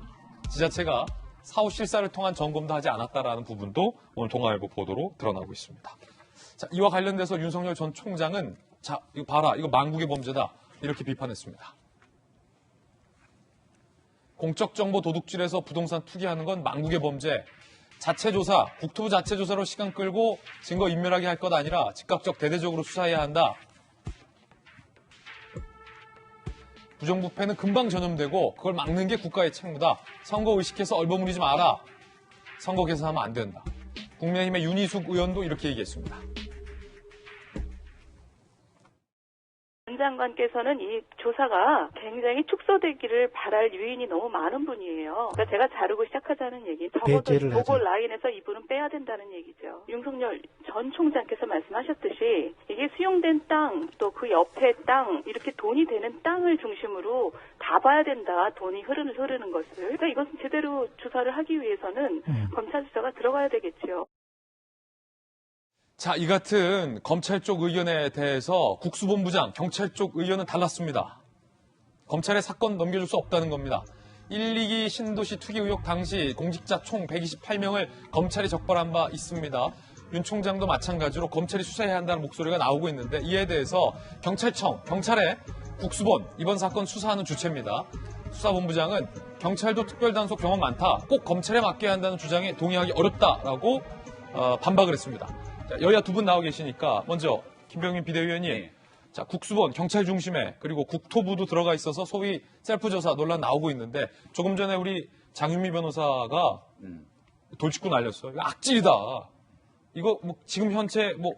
지자체가 사후 실사를 통한 점검도 하지 않았다라는 부분도 오늘 동아일보 보도로 드러나고 있습니다. 자, 이와 관련돼서 윤석열 전 총장은, 자, 이거 봐라, 이거 망국의 범죄다, 이렇게 비판했습니다. 공적정보 도둑질해서 부동산 투기하는 건 망국의 범죄. 자체조사, 국토부 자체조사로 시간 끌고 증거 인멸하게 할 것 아니라 즉각적 대대적으로 수사해야 한다. 부정부패는 금방 전염되고 그걸 막는 게 국가의 책무다. 선거 의식해서 얼버무리지 마라. 선거 개선하면 안 된다. 국민의힘의 윤희숙 의원도 이렇게 얘기했습니다. 전 장관께서는 이 조사가 굉장히 축소되기를 바랄 유인이 너무 많은 분이에요. 그러니까 제가 자르고 시작하자는 얘기, 적어도 보고 라인에서 이분은 빼야 된다는 얘기죠. 윤석열 전 총장께서 말씀하셨듯이 이게 수용된 땅, 또 그 옆에 땅, 이렇게 돈이 되는 땅을 중심으로 다 봐야 된다. 돈이 흐르는 것을. 그러니까 이것은 제대로 조사를 하기 위해서는 검찰 수사가 들어가야 되겠죠. 자, 이 같은 검찰 쪽 의견에 대해서 국수본부장, 경찰 쪽 의견은 달랐습니다. 검찰에 사건 넘겨줄 수 없다는 겁니다. 1, 2기 신도시 투기 의혹 당시 공직자 총 128명을 검찰이 적발한 바 있습니다. 윤 총장도 마찬가지로 검찰이 수사해야 한다는 목소리가 나오고 있는데 이에 대해서 경찰의 국수본 이번 사건 수사하는 주체입니다. 수사본부장은 경찰도 특별단속 경험 많다. 꼭 검찰에 맡겨야 한다는 주장에 동의하기 어렵다라고 반박을 했습니다. 자, 여야 두 분 나와 계시니까 먼저 김병민 비대위원님. 네. 자, 국수본 경찰 중심에 그리고 국토부도 들어가 있어서 소위 셀프 조사 논란 나오고 있는데 조금 전에 우리 장윤미 변호사가 돌직구 날렸어요. 이거 악질이다. 이거 뭐 지금 현재 뭐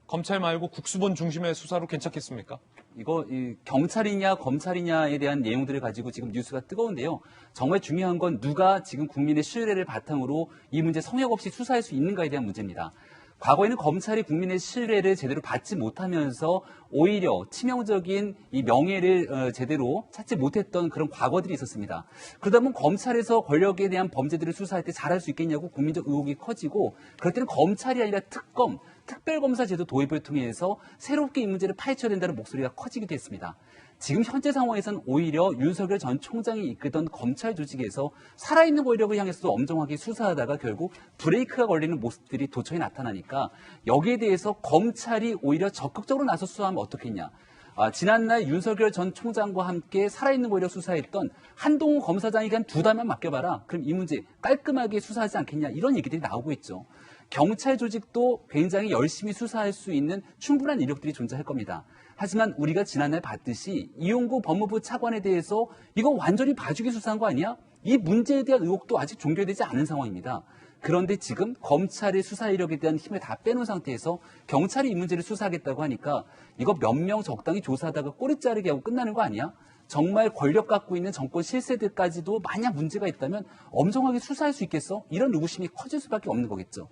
검찰 말고 국수본 중심의 수사로 괜찮겠습니까? 이거 경찰이냐 검찰이냐에 대한 내용들을 가지고 지금 뉴스가 뜨거운데요. 정말 중요한 건 누가 지금 국민의 신뢰를 바탕으로 이 문제 성역 없이 수사할 수 있는가에 대한 문제입니다. 과거에는 검찰이 국민의 신뢰를 제대로 받지 못하면서 오히려 치명적인 이 명예를 제대로 찾지 못했던 그런 과거들이 있었습니다. 그러다 보면 검찰에서 권력에 대한 범죄들을 수사할 때 잘할 수 있겠냐고 국민적 의혹이 커지고 그럴 때는 검찰이 아니라 특검, 특별검사 제도 도입을 통해서 새롭게 이 문제를 파헤쳐야 된다는 목소리가 커지기도 했습니다. 지금 현재 상황에서는 오히려 윤석열 전 총장이 이끌던 검찰 조직에서 살아있는 권력을 향해서도 엄정하게 수사하다가 결국 브레이크가 걸리는 모습들이 도처에 나타나니까 여기에 대해서 검찰이 오히려 적극적으로 나서 수사하면 어떻겠냐. 지난날 윤석열 전 총장과 함께 살아있는 권력 수사했던 한동훈 검사장에게 한 2달만 맡겨봐라. 그럼 이 문제 깔끔하게 수사하지 않겠냐. 이런 얘기들이 나오고 있죠. 경찰 조직도 굉장히 열심히 수사할 수 있는 충분한 이력들이 존재할 겁니다. 하지만 우리가 지난날 봤듯이 이용구 법무부 차관에 대해서 이거 완전히 봐주기 수사한 거 아니야? 이 문제에 대한 의혹도 아직 종결되지 않은 상황입니다. 그런데 지금 검찰의 수사 이력에 대한 힘을 다 빼놓은 상태에서 경찰이 이 문제를 수사하겠다고 하니까 이거 몇 명 적당히 조사하다가 꼬리 자르게 하고 끝나는 거 아니야? 정말 권력 갖고 있는 정권 실세들까지도 만약 문제가 있다면 엄정하게 수사할 수 있겠어? 이런 의구심이 커질 수밖에 없는 거겠죠.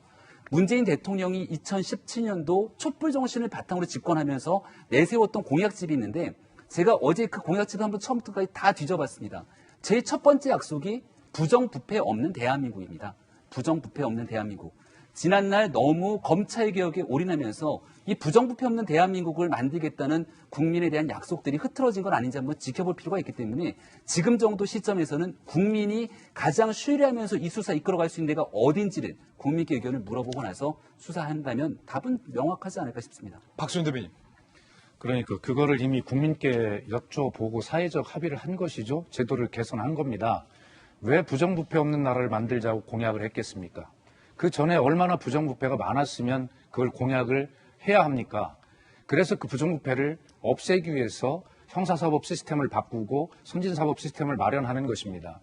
문재인 대통령이 2017년도 촛불 정신을 바탕으로 집권하면서 내세웠던 공약집이 있는데 제가 어제 그 공약집을 한번 처음부터까지 다 뒤져봤습니다. 제일 첫 번째 약속이 부정부패 없는 대한민국입니다. 부정부패 없는 대한민국. 지난날 너무 검찰개혁에 올인하면서 이 부정부패 없는 대한민국을 만들겠다는 국민에 대한 약속들이 흐트러진 건 아닌지 한번 지켜볼 필요가 있기 때문에 지금 정도 시점에서는 국민이 가장 신뢰하면서 이 수사 이끌어갈 수 있는 데가 어딘지를 국민께 의견을 물어보고 나서 수사한다면 답은 명확하지 않을까 싶습니다. 박수현 대변인. 그러니까 그거를 이미 국민께 여쭤보고 사회적 합의를 한 것이죠. 제도를 개선한 겁니다. 왜 부정부패 없는 나라를 만들자고 공약을 했겠습니까? 그 전에 얼마나 부정부패가 많았으면 그걸 공약을 해야 합니까? 그래서 그 부정부패를 없애기 위해서 형사사법 시스템을 바꾸고 선진사법 시스템을 마련하는 것입니다.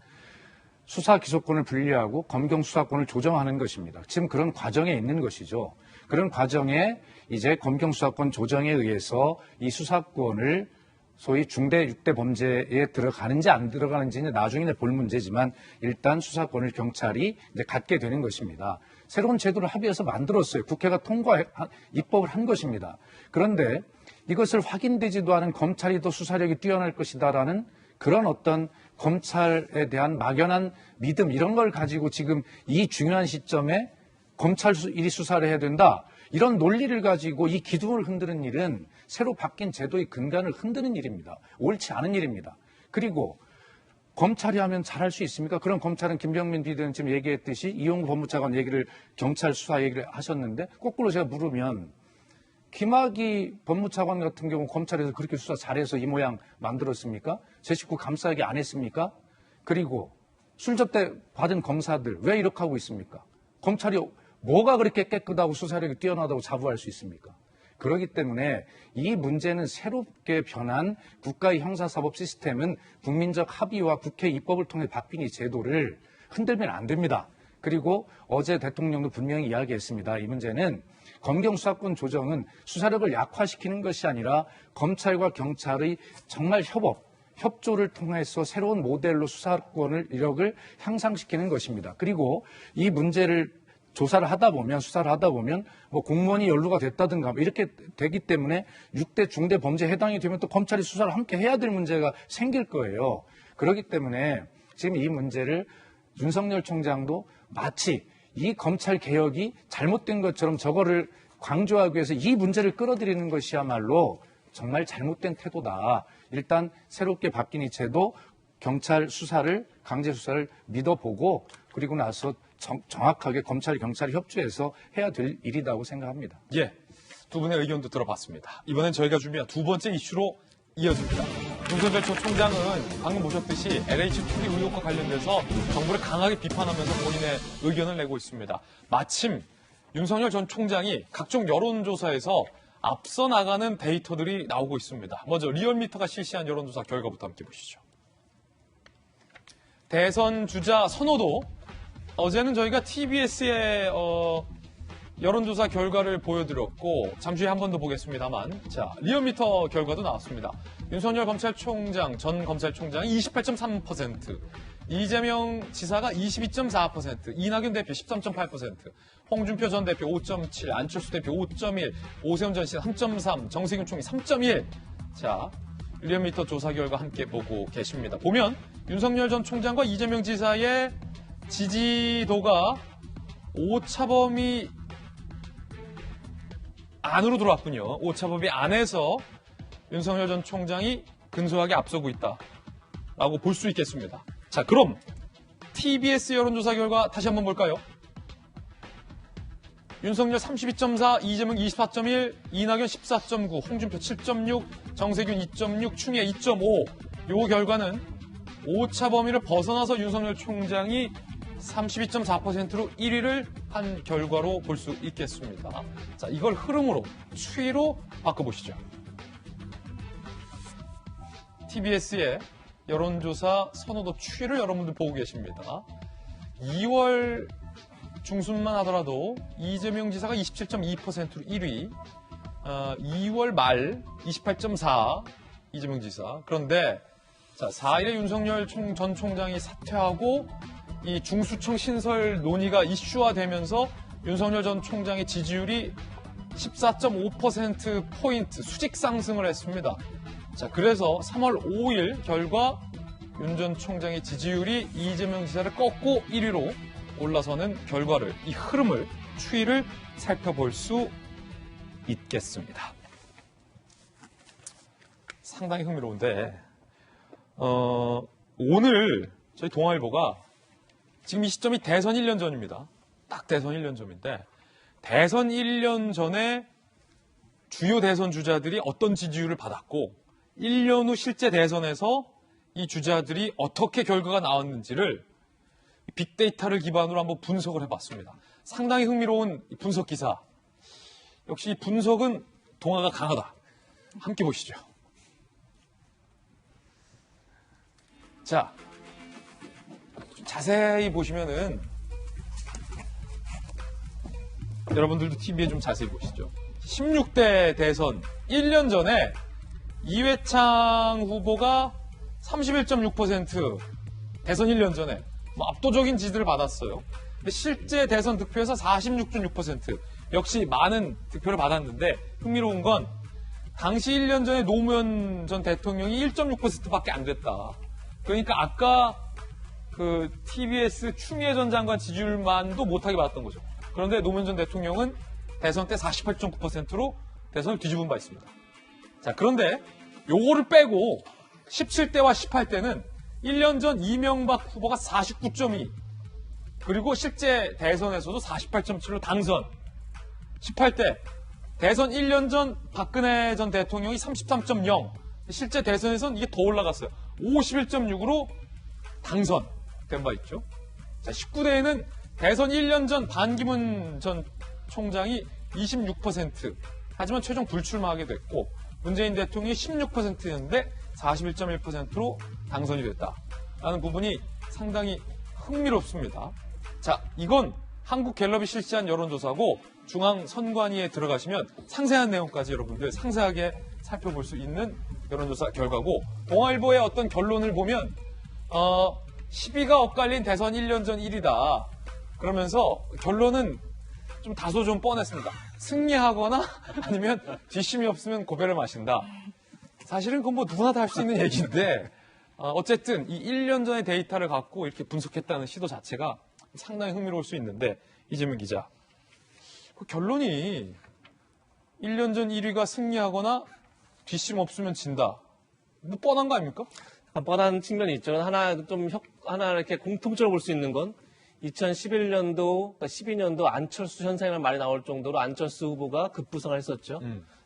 수사 기소권을 분리하고 검경 수사권을 조정하는 것입니다. 지금 그런 과정에 있는 것이죠. 그런 과정에 이제 검경 수사권 조정에 의해서 이 수사권을 소위 중대 6대 범죄에 들어가는지 안 들어가는지는 나중에 볼 문제지만 일단 수사권을 경찰이 이제 갖게 되는 것입니다. 새로운 제도를 합의해서 만들었어요. 국회가 입법을 한 것입니다. 그런데 이것을 확인되지도 않은 검찰이 더 수사력이 뛰어날 것이다라는 그런 어떤 검찰에 대한 막연한 믿음 이런 걸 가지고 지금 이 중요한 시점에 검찰이 수사를 해야 된다. 이런 논리를 가지고 이 기둥을 흔드는 일은 새로 바뀐 제도의 근간을 흔드는 일입니다. 옳지 않은 일입니다. 그리고 검찰이 하면 잘할 수 있습니까? 그럼 검찰은 김병민 비대위원 지금 얘기했듯이 이용구 법무차관 얘기를 경찰 수사 얘기를 하셨는데 거꾸로 제가 물으면 김학의 법무차관 같은 경우 검찰에서 그렇게 수사 잘해서 이 모양 만들었습니까? 제 식구 감싸기 안 했습니까? 그리고 술접대 받은 검사들 왜 이렇게 하고 있습니까? 검찰이 뭐가 그렇게 깨끗하고 수사력이 뛰어나다고 자부할 수 있습니까? 그렇기 때문에 이 문제는 새롭게 변한 국가의 형사사법 시스템은 국민적 합의와 국회 입법을 통해 바뀐 이 제도를 흔들면 안 됩니다. 그리고 어제 대통령도 분명히 이야기했습니다. 이 문제는 검경 수사권 조정은 수사력을 약화시키는 것이 아니라 검찰과 경찰의 정말 협조를 통해서 새로운 모델로 수사권을 이력을 향상시키는 것입니다. 그리고 이 문제를 조사를 하다 보면 수사를 하다 보면 뭐 공무원이 연루가 됐다든가 이렇게 되기 때문에 6대 중대 범죄에 해당이 되면 또 검찰이 수사를 함께 해야 될 문제가 생길 거예요. 그렇기 때문에 지금 이 문제를 윤석열 총장도 마치 이 검찰 개혁이 잘못된 것처럼 저거를 강조하기 위해서 이 문제를 끌어들이는 것이야말로 정말 잘못된 태도다. 일단 새롭게 바뀐 이 제도 경찰 수사를 강제 수사를 믿어보고 그리고 나서 정확하게 검찰, 경찰이 협조해서 해야 될 일이라고 생각합니다. 예, 두 분의 의견도 들어봤습니다. 이번엔 저희가 준비한 두 번째 이슈로 이어집니다. 윤석열 전 총장은 방금 보셨듯이 LH 투기 의혹과 관련돼서 정부를 강하게 비판하면서 본인의 의견을 내고 있습니다. 마침 윤석열 전 총장이 각종 여론조사에서 앞서 나가는 데이터들이 나오고 있습니다. 먼저 리얼미터가 실시한 여론조사 결과부터 함께 보시죠. 대선 주자 선호도, 어제는 저희가 TBS의 여론조사 결과를 보여드렸고 잠시 후에 한 번 더 보겠습니다만, 자, 리얼미터 결과도 나왔습니다. 윤석열 검찰총장, 전 검찰총장이 28.3%, 이재명 지사가 22.4%, 이낙연 대표 13.8%, 홍준표 전 대표 5.7%, 안철수 대표 5.1%, 오세훈 전 시장 3.3%, 정세균 총리 3.1%. 자, 리얼미터 조사 결과 함께 보고 계십니다. 보면 윤석열 전 총장과 이재명 지사의 지지도가 오차범위 안으로 들어왔군요. 오차범위 안에서 윤석열 전 총장이 근소하게 앞서고 있다라고 볼 수 있겠습니다. 자, 그럼 TBS 여론조사 결과 다시 한번 볼까요? 윤석열 32.4, 이재명 24.1, 이낙연 14.9, 홍준표 7.6, 정세균 2.6, 추미애 2.5. 요 결과는 오차 범위를 벗어나서 윤석열 총장이 32.4%로 1위를 한 결과로 볼 수 있겠습니다. 자, 이걸 흐름으로, 추이로 바꿔보시죠. TBS의 여론조사 선호도 추이를 여러분들 보고 계십니다. 2월 중순만 하더라도 이재명 지사가 27.2%로 1위, 2월 말 28.4 이재명 지사. 그런데 자, 4일에 윤석열 전 총장이 사퇴하고 이 중수청 신설 논의가 이슈화되면서 윤석열 전 총장의 지지율이 14.5%포인트 수직 상승을 했습니다. 자, 그래서 3월 5일 결과 윤 전 총장의 지지율이 이재명 지사를 꺾고 1위로 올라서는 결과를, 이 흐름을, 추이를 살펴볼 수 있겠습니다. 상당히 흥미로운데, 오늘 저희 동아일보가 지금 이 시점이 대선 1년 전입니다. 딱 대선 1년 전인데, 대선 1년 전에 주요 대선 주자들이 어떤 지지율을 받았고 1년 후 실제 대선에서 이 주자들이 어떻게 결과가 나왔는지를 빅데이터를 기반으로 한번 분석을 해봤습니다. 상당히 흥미로운 분석 기사. 역시 이 분석은 동아가 강하다. 함께 보시죠. 자, 자세히 보시면은 여러분들도 TV에 좀 자세히 보시죠. 16대 대선 1년 전에 이회창 후보가 31.6% 대선 1년 전에 압도적인 지지를 받았어요. 근데 실제 대선 득표에서 46.6% 역시 많은 득표를 받았는데 흥미로운 건 당시 1년 전에 노무현 전 대통령이 1.6%밖에 안 됐다. 그러니까 아까 그 TBS 추미애 전 장관 지지율만도 못하게 받았던 거죠. 그런데 노무현 전 대통령은 대선 때 48.9%로 대선을 뒤집은 바 있습니다. 자, 그런데 요거를 빼고 17대와 18대는 1년 전 이명박 후보가 49.2, 그리고 실제 대선에서도 48.7로 당선. 18대 대선 1년 전 박근혜 전 대통령이 33.0, 실제 대선에서는 이게 더 올라갔어요. 51.6으로 당선된 바 있죠. 자, 19대에는 대선 1년 전 반기문 전 총장이 26%, 하지만 최종 불출마하게 됐고 문재인 대통령이 16%였는데 41.1%로 당선이 됐다라는 부분이 상당히 흥미롭습니다. 자, 이건 한국갤럽이 실시한 여론조사고 중앙선관위에 들어가시면 상세한 내용까지 여러분들 상세하게 살펴볼 수 있는 여론조사 결과고, 동아일보의 어떤 결론을 보면 12가 엇갈린 대선 1년 전 1위다. 그러면서 결론은 좀 다소 좀 뻔했습니다. 승리하거나 아니면 뒷심이 없으면 고배를 마신다. 사실은 그건 뭐 누구나 다 할 수 있는 얘기인데 어쨌든 이 1년 전의 데이터를 갖고 이렇게 분석했다는 시도 자체가 상당히 흥미로울 수 있는데, 이재명 기자, 그 결론이 1년 전 1위가 승리하거나 뒷심 없으면 진다. 뭐 뻔한 거 아닙니까? 뻔한 측면이 있죠. 하나 이렇게 공통적으로 볼 수 있는 건 2011년도, 그러니까 12년도 안철수 현상이라는 말이 나올 정도로 안철수 후보가 급부상을 했었죠.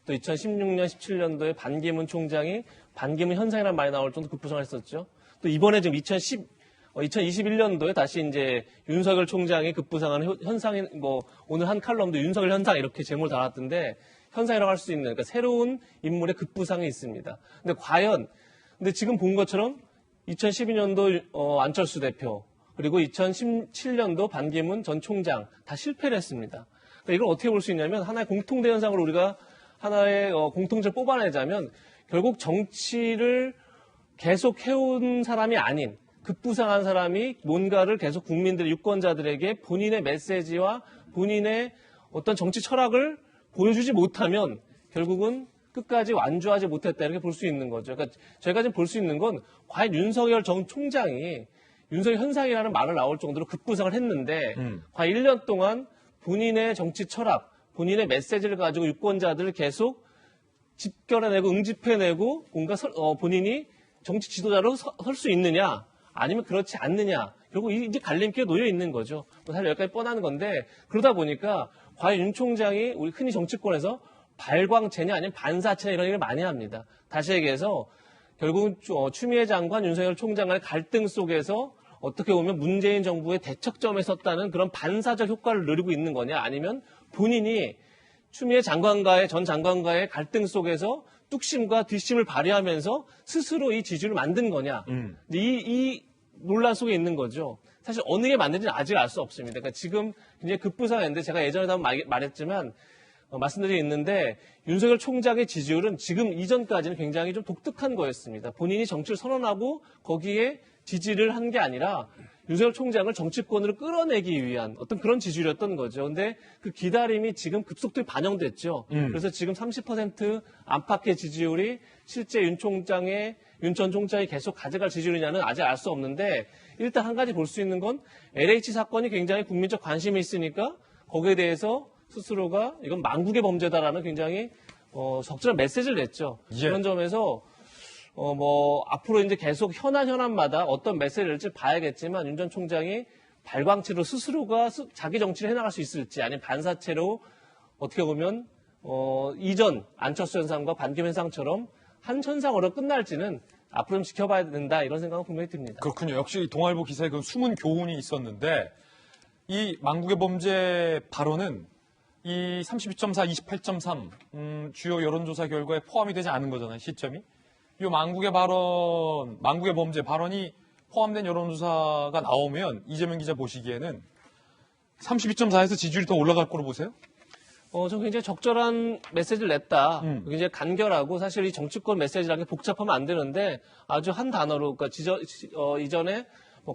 또 2016년, 17년도에 반기문 총장이 반기문 현상이라는 말이 나올 정도로 급부상을 했었죠. 또 이번에 지금 2021년도에 다시 이제 윤석열 총장이 급부상하는 현상이, 오늘 한 칼럼도 윤석열 현상 이렇게 제목을 달았던데, 현상이라고 할 수 있는, 그러니까 새로운 인물의 급부상이 있습니다. 근데 지금 본 것처럼 2012년도 안철수 대표, 그리고 2017년도 반기문 전 총장 다 실패를 했습니다. 그러니까 이걸 어떻게 볼 수 있냐면 하나의 공통된 현상으로 우리가 하나의 공통점을 뽑아내자면 결국 정치를 계속 해온 사람이 아닌 급부상한 사람이 뭔가를 계속 국민들, 유권자들에게 본인의 메시지와 본인의 어떤 정치 철학을 보여주지 못하면 결국은 끝까지 완주하지 못했다 이렇게 볼 수 있는 거죠. 그러니까 저희가 지금 볼 수 있는 건 과연 윤석열 전 총장이 윤석열 현상이라는 말을 나올 정도로 급부상을 했는데 과연 1년 동안 본인의 정치 철학, 본인의 메시지를 가지고 유권자들을 계속 집결해내고 응집해내고 뭔가 본인이 정치 지도자로 설 수 있느냐 아니면 그렇지 않느냐 결국 이제 갈림길에 놓여 있는 거죠. 사실 여기까지 뻔한 건데 그러다 보니까 과연 윤 총장이 우리 흔히 정치권에서 발광체냐 아니면 반사체냐 이런 얘기를 많이 합니다. 다시 얘기해서 결국은 추미애 장관, 윤석열 총장 간의 갈등 속에서 어떻게 보면 문재인 정부의 대척점에 섰다는 그런 반사적 효과를 누리고 있는 거냐 아니면 본인이 추미애 장관과의 전 장관과의 갈등 속에서 뚝심과 뒷심을 발휘하면서 스스로 이 지지를 만든 거냐 이 논란 속에 있는 거죠. 사실 어느 게 맞는지는 아직 알 수 없습니다. 그러니까 지금 굉장히 급부상했는데 제가 예전에도 한번 말했지만 말씀드리고 있는데 윤석열 총장의 지지율은 지금 이전까지는 굉장히 좀 독특한 거였습니다. 본인이 정치를 선언하고 거기에 지지를 한 게 아니라 윤석열 총장을 정치권으로 끌어내기 위한 어떤 그런 지지율이었던 거죠. 근데 그 기다림이 지금 급속도에 반영됐죠. 그래서 지금 30% 안팎의 지지율이 실제 윤 전 총장이 계속 가져갈 지지율이냐는 아직 알 수 없는데 일단 한 가지 볼 수 있는 건 LH 사건이 굉장히 국민적 관심이 있으니까 거기에 대해서 스스로가 이건 망국의 범죄다라는 굉장히 적절한 메시지를 냈죠. 예. 그런 점에서 앞으로 이제 계속 현안마다 어떤 메시지를 낼지 봐야겠지만 윤 전 총장이 발광체로 스스로가 자기 정치를 해나갈 수 있을지 아니면 반사체로 어떻게 보면 이전 안철수 현상과 반기문 현상처럼 한 현상으로 끝날지는 앞으로 좀 지켜봐야 된다 이런 생각은 분명히 듭니다. 그렇군요. 역시 동아일보 기사에 그 숨은 교훈이 있었는데 이 망국의 범죄 발언은 이 32.4, 28.3 주요 여론조사 결과에 포함이 되지 않은 거잖아요. 시점이. 이 망국의 범죄 발언이 포함된 여론조사가 나오면 이재명 기자 보시기에는 32.4에서 지지율이 더 올라갈 거로 보세요? 저 굉장히 적절한 메시지를 냈다. 굉장히 간결하고 사실 이 정치권 메시지라는 게 복잡하면 안 되는데 아주 한 단어로 그러니까 이전에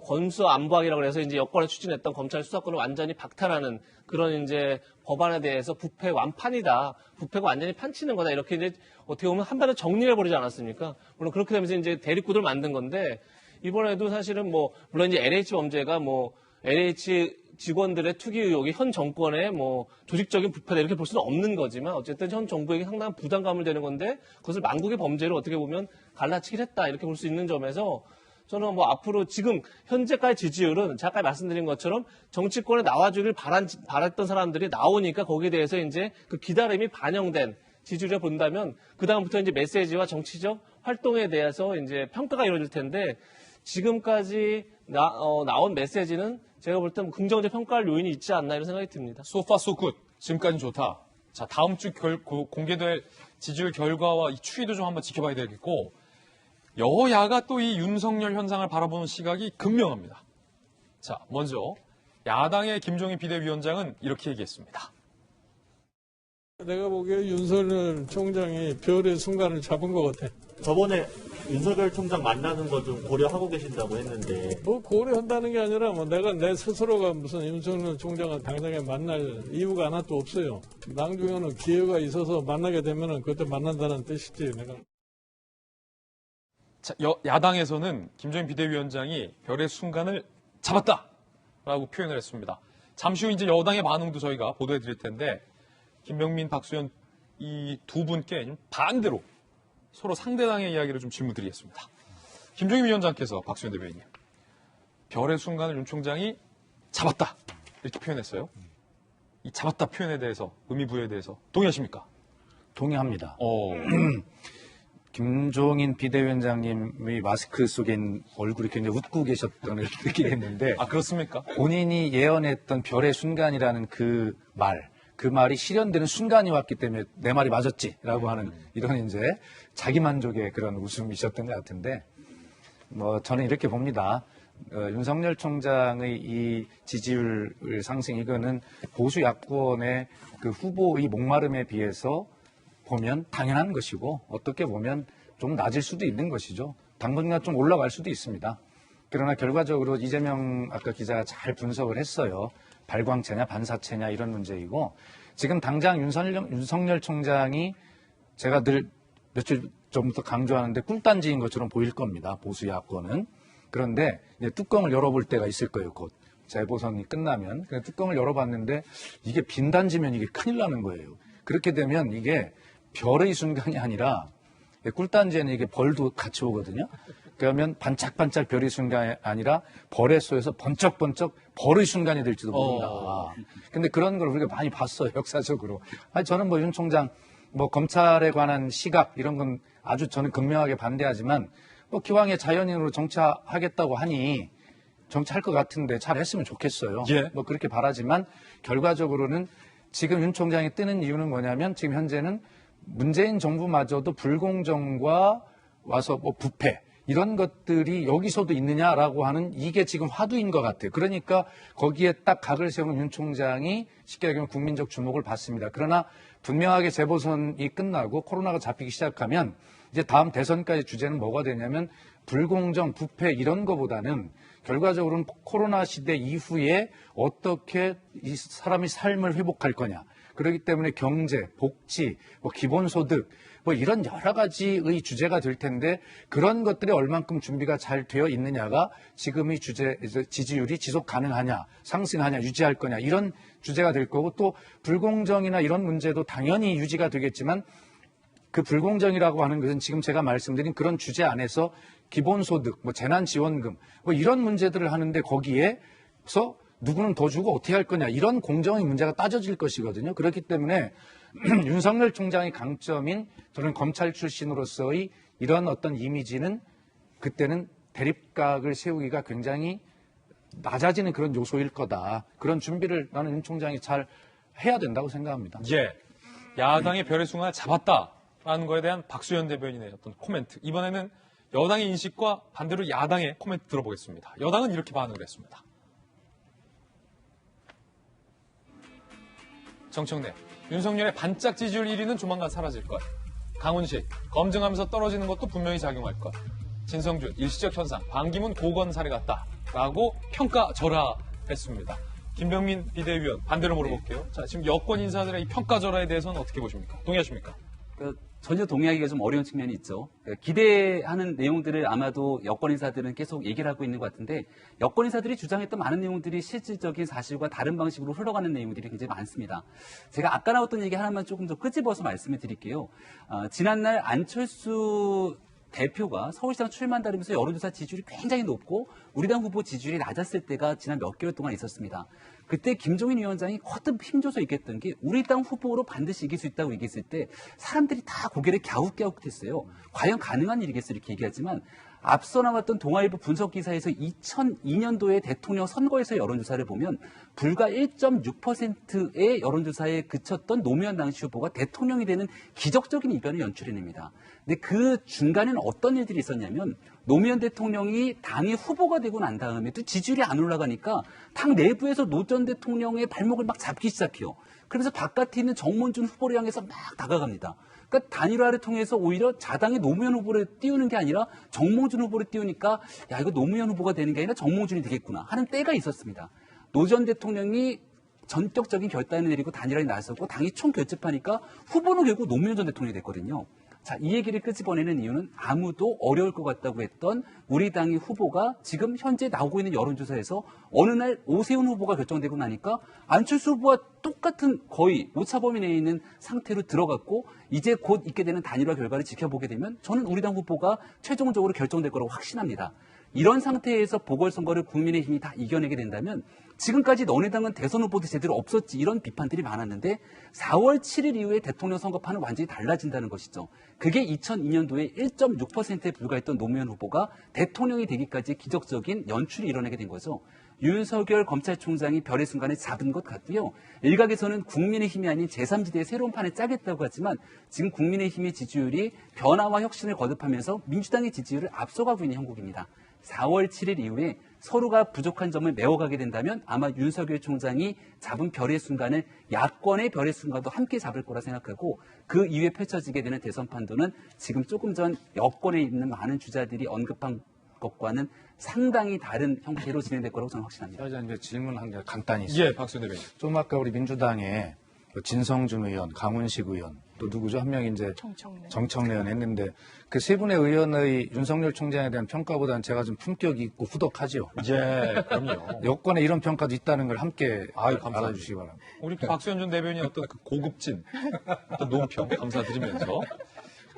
권수 안보하기라고 해서 이제 여권에 추진했던 검찰 수사권을 완전히 박탈하는 그런 이제 법안에 대해서 부패 완판이다. 부패가 완전히 판치는 거다. 이렇게 이제 어떻게 보면 한 번에 정리를 해버리지 않았습니까? 물론 그렇게 되면서 이제 대립구도를 만든 건데 이번에도 사실은 물론 이제 LH 범죄가 LH 직원들의 투기 의혹이 현 정권의 조직적인 부패다 이렇게 볼 수는 없는 거지만 어쨌든 현 정부에게 상당한 부담감을 되는 건데 그것을 망국의 범죄로 어떻게 보면 갈라치기를 했다 이렇게 볼 수 있는 점에서 저는 앞으로 지금 현재까지 지지율은 제가 아까 말씀드린 것처럼 정치권에 나와주길 바랐던 사람들이 나오니까 거기에 대해서 이제 그 기다림이 반영된 지지율을 본다면 그다음부터 이제 메시지와 정치적 활동에 대해서 이제 평가가 이루어질 텐데 지금까지 나온 메시지는 제가 볼 때 긍정적 평가할 요인이 있지 않나 이런 생각이 듭니다. So far so good. 지금까지는 좋다. 자, 다음 주 공개될 지지율 결과와 이 추이도 좀 한번 지켜봐야 되겠고 여야가 또 이 윤석열 현상을 바라보는 시각이 극명합니다. 자, 먼저 야당의 김종인 비대위원장은 이렇게 얘기했습니다. 내가 보기에 윤석열 총장이 별의 순간을 잡은 것 같아. 저번에 윤석열 총장 만나는 거 좀 고려하고 계신다고 했는데. 고려한다는 게 아니라 내가 내 스스로가 무슨 윤석열 총장을 당장에 만날 이유가 하나도 없어요. 나중에는 기회가 있어서 만나게 되면은 그때 만난다는 뜻이지, 내가. 자, 야당에서는 김종인 비대위원장이 별의 순간을 잡았다라고 표현을 했습니다. 잠시 후 이제 여당의 반응도 저희가 보도해 드릴 텐데 김병민, 박수현 이 두 분께 반대로 서로 상대당의 이야기를 좀 질문 드리겠습니다. 김종인 위원장께서 박수현 대변인님, 별의 순간을 윤 총장이 잡았다 이렇게 표현했어요. 이 잡았다 표현에 대해서, 의미 부여에 대해서 동의하십니까? 동의합니다. 김종인 비대위원장님의 마스크 속에 있는 얼굴이 굉장히 웃고 계셨던 걸 느끼겠는데, 아, 그렇습니까? 본인이 예언했던 별의 순간이라는 그 말이 실현되는 순간이 왔기 때문에 내 말이 맞았지라고 하는 이런 이제 자기만족의 그런 웃음이셨던 것 같은데, 저는 이렇게 봅니다. 윤석열 총장의 이 지지율 상승, 이거는 보수 야권의 그 후보의 목마름에 비해서 보면 당연한 것이고, 어떻게 보면 좀 낮을 수도 있는 것이죠. 당분간 좀 올라갈 수도 있습니다. 그러나 결과적으로 이재명 아까 기자가 잘 분석을 했어요. 발광체냐 반사체냐 이런 문제이고, 지금 당장 윤석열 총장이 제가 늘 며칠 전부터 강조하는데 꿀단지인 것처럼 보일 겁니다. 보수 야권은. 그런데 이제 뚜껑을 열어볼 때가 있을 거예요. 곧 재보선이 끝나면. 뚜껑을 열어봤는데 이게 빈 단지면 이게 큰일 나는 거예요. 그렇게 되면 이게 별의 순간이 아니라, 꿀단지에는 이게 벌도 같이 오거든요. 그러면 반짝반짝 별의 순간이 아니라 벌의 쏘여서 번쩍번쩍 벌의 순간이 될지도 모른다. 근데 그런 걸 우리가 많이 봤어요, 역사적으로. 저는 윤 총장 검찰에 관한 시각 이런 건 아주 저는 극명하게 반대하지만, 기왕에 자연인으로 정치하겠다고 하니 정치할 것 같은데 잘 했으면 좋겠어요. 예. 그렇게 바라지만 결과적으로는 지금 윤 총장이 뜨는 이유는 뭐냐면, 지금 현재는 문재인 정부마저도 불공정과 와서 부패 이런 것들이 여기서도 있느냐라고 하는, 이게 지금 화두인 것 같아요. 그러니까 거기에 딱 각을 세우는 윤 총장이 쉽게 얘기하면 국민적 주목을 받습니다. 그러나 분명하게 재보선이 끝나고 코로나가 잡히기 시작하면 이제 다음 대선까지 주제는 뭐가 되냐면, 불공정, 부패 이런 거보다는 결과적으로는 코로나 시대 이후에 어떻게 이 사람의 삶을 회복할 거냐. 그렇기 때문에 경제, 복지, 기본소득 이런 여러 가지의 주제가 될 텐데, 그런 것들이 얼만큼 준비가 잘 되어 있느냐가 지금의 주제, 지지율이 지속 가능하냐, 상승하냐, 유지할 거냐 이런 주제가 될 거고, 또 불공정이나 이런 문제도 당연히 유지가 되겠지만, 그 불공정이라고 하는 것은 지금 제가 말씀드린 그런 주제 안에서 기본소득, 재난지원금 이런 문제들을 하는데, 거기에서 누구는 더 주고 어떻게 할 거냐 이런 공정의 문제가 따져질 것이거든요. 그렇기 때문에 윤석열 총장의 강점인, 저는 검찰 출신으로서의 이런 어떤 이미지는 그때는 대립각을 세우기가 굉장히 낮아지는 그런 요소일 거다. 그런 준비를 나는 윤 총장이 잘 해야 된다고 생각합니다. 예. 야당의 별의 순간을 잡았다라는 거에 대한 박수현 대변인의 어떤 코멘트. 이번에는 여당의 인식과 반대로 야당의 코멘트 들어보겠습니다. 여당은 이렇게 반응을 했습니다. 정청래, 윤석열의 반짝 지지율 1위는 조만간 사라질 것. 강훈식, 검증하면서 떨어지는 것도 분명히 작용할 것. 진성준, 일시적 현상, 반기문 고건 사례 같다라고 평가절하했습니다. 김병민 비대위원, 반대로 물어볼게요. 자, 지금 여권 인사들의 이 평가절하에 대해서는 어떻게 보십니까? 동의하십니까? 전혀 동의하기가 좀 어려운 측면이 있죠. 기대하는 내용들을 아마도 여권 인사들은 계속 얘기를 하고 있는 것 같은데, 여권 인사들이 주장했던 많은 내용들이 실질적인 사실과 다른 방식으로 흘러가는 내용들이 굉장히 많습니다. 제가 아까 나왔던 얘기 하나만 조금 더 끄집어서 말씀을 드릴게요. 지난날 안철수 대표가 서울시장 출마한다면서 여론조사 지지율이 굉장히 높고 우리 당 후보 지지율이 낮았을 때가 지난 몇 개월 동안 있었습니다. 그때 김종인 위원장이 거듭 힘줘서 얘기했던 게, 우리 당 후보로 반드시 이길 수 있다고 얘기했을 때 사람들이 다 고개를 갸웃갸웃했어요. 과연 가능한 일이겠어 이렇게 얘기하지만, 앞서 나왔던 동아일보 분석기사에서 2002년도에 대통령 선거에서의 여론조사를 보면 불과 1.6%의 여론조사에 그쳤던 노무현 당시 후보가 대통령이 되는 기적적인 이변을 연출해냅니다. 근데 그 중간에는 어떤 일들이 있었냐면, 노무현 대통령이 당의 후보가 되고 난 다음에 또 지지율이 안 올라가니까 당 내부에서 노 전 대통령의 발목을 막 잡기 시작해요. 그래서 바깥에 있는 정몽준 후보를 향해서 막 다가갑니다. 그러니까 단일화를 통해서 오히려 자당의 노무현 후보를 띄우는 게 아니라 정몽준 후보를 띄우니까, 야, 이거 노무현 후보가 되는 게 아니라 정몽준이 되겠구나 하는 때가 있었습니다. 노 전 대통령이 전격적인 결단을 내리고 단일화에 나섰고 당이 총결집하니까 후보는 결국 노무현 전 대통령이 됐거든요. 자, 이 얘기를 끄집어내는 이유는 아무도 어려울 것 같다고 했던 우리 당의 후보가 지금 현재 나오고 있는 여론조사에서 어느 날 오세훈 후보가 결정되고 나니까 안철수 후보와 똑같은 거의 오차범위 내에 있는 상태로 들어갔고 이제 곧 있게 되는 단일화 결과를 지켜보게 되면 저는 우리 당 후보가 최종적으로 결정될 거라고 확신합니다. 이런 상태에서 보궐선거를 국민의힘이 다 이겨내게 된다면 지금까지 너네 당은 대선 후보도 제대로 없었지 이런 비판들이 많았는데 4월 7일 이후에 대통령 선거판은 완전히 달라진다는 것이죠. 그게 2002년도에 1.6%에 불과했던 노무현 후보가 대통령이 되기까지 기적적인 연출이 일어나게 된 거죠. 윤석열 검찰총장이 별의 순간을 잡은 것 같고요. 일각에서는 국민의힘이 아닌 제3지대의 새로운 판을 짜겠다고 하지만 지금 국민의힘의 지지율이 변화와 혁신을 거듭하면서 민주당의 지지율을 앞서가고 있는 형국입니다. 4월 7일 이후에 서로가 부족한 점을 메워가게 된다면 아마 윤석열 총장이 잡은 별의 순간을 야권의 별의 순간도 함께 잡을 거라 생각하고 그 이후에 펼쳐지게 되는 대선 판도는 지금 조금 전 여권에 있는 많은 주자들이 언급한 것과는 상당히 다른 형태로 진행될 거라고 저는 확신합니다. 자, 이제 질문 한 개 간단히 있습니다. 예, 박수현 대변인. 좀 아까 우리 민주당의 진성준 의원, 강훈식 의원, 또 누구죠? 한 명이 이제 정청래 의원 했는데 그 세 분의 의원의 윤석열 총장에 대한 평가보다는 제가 좀 품격이 있고 후덕하죠. 예, 그럼요. 여권에 이런 평가도 있다는 걸 함께 감사합니다. 알아주시기 바랍니다. 우리 박수현 전 대변인의 어떤 그 고급진 어떤 논평 감사드리면서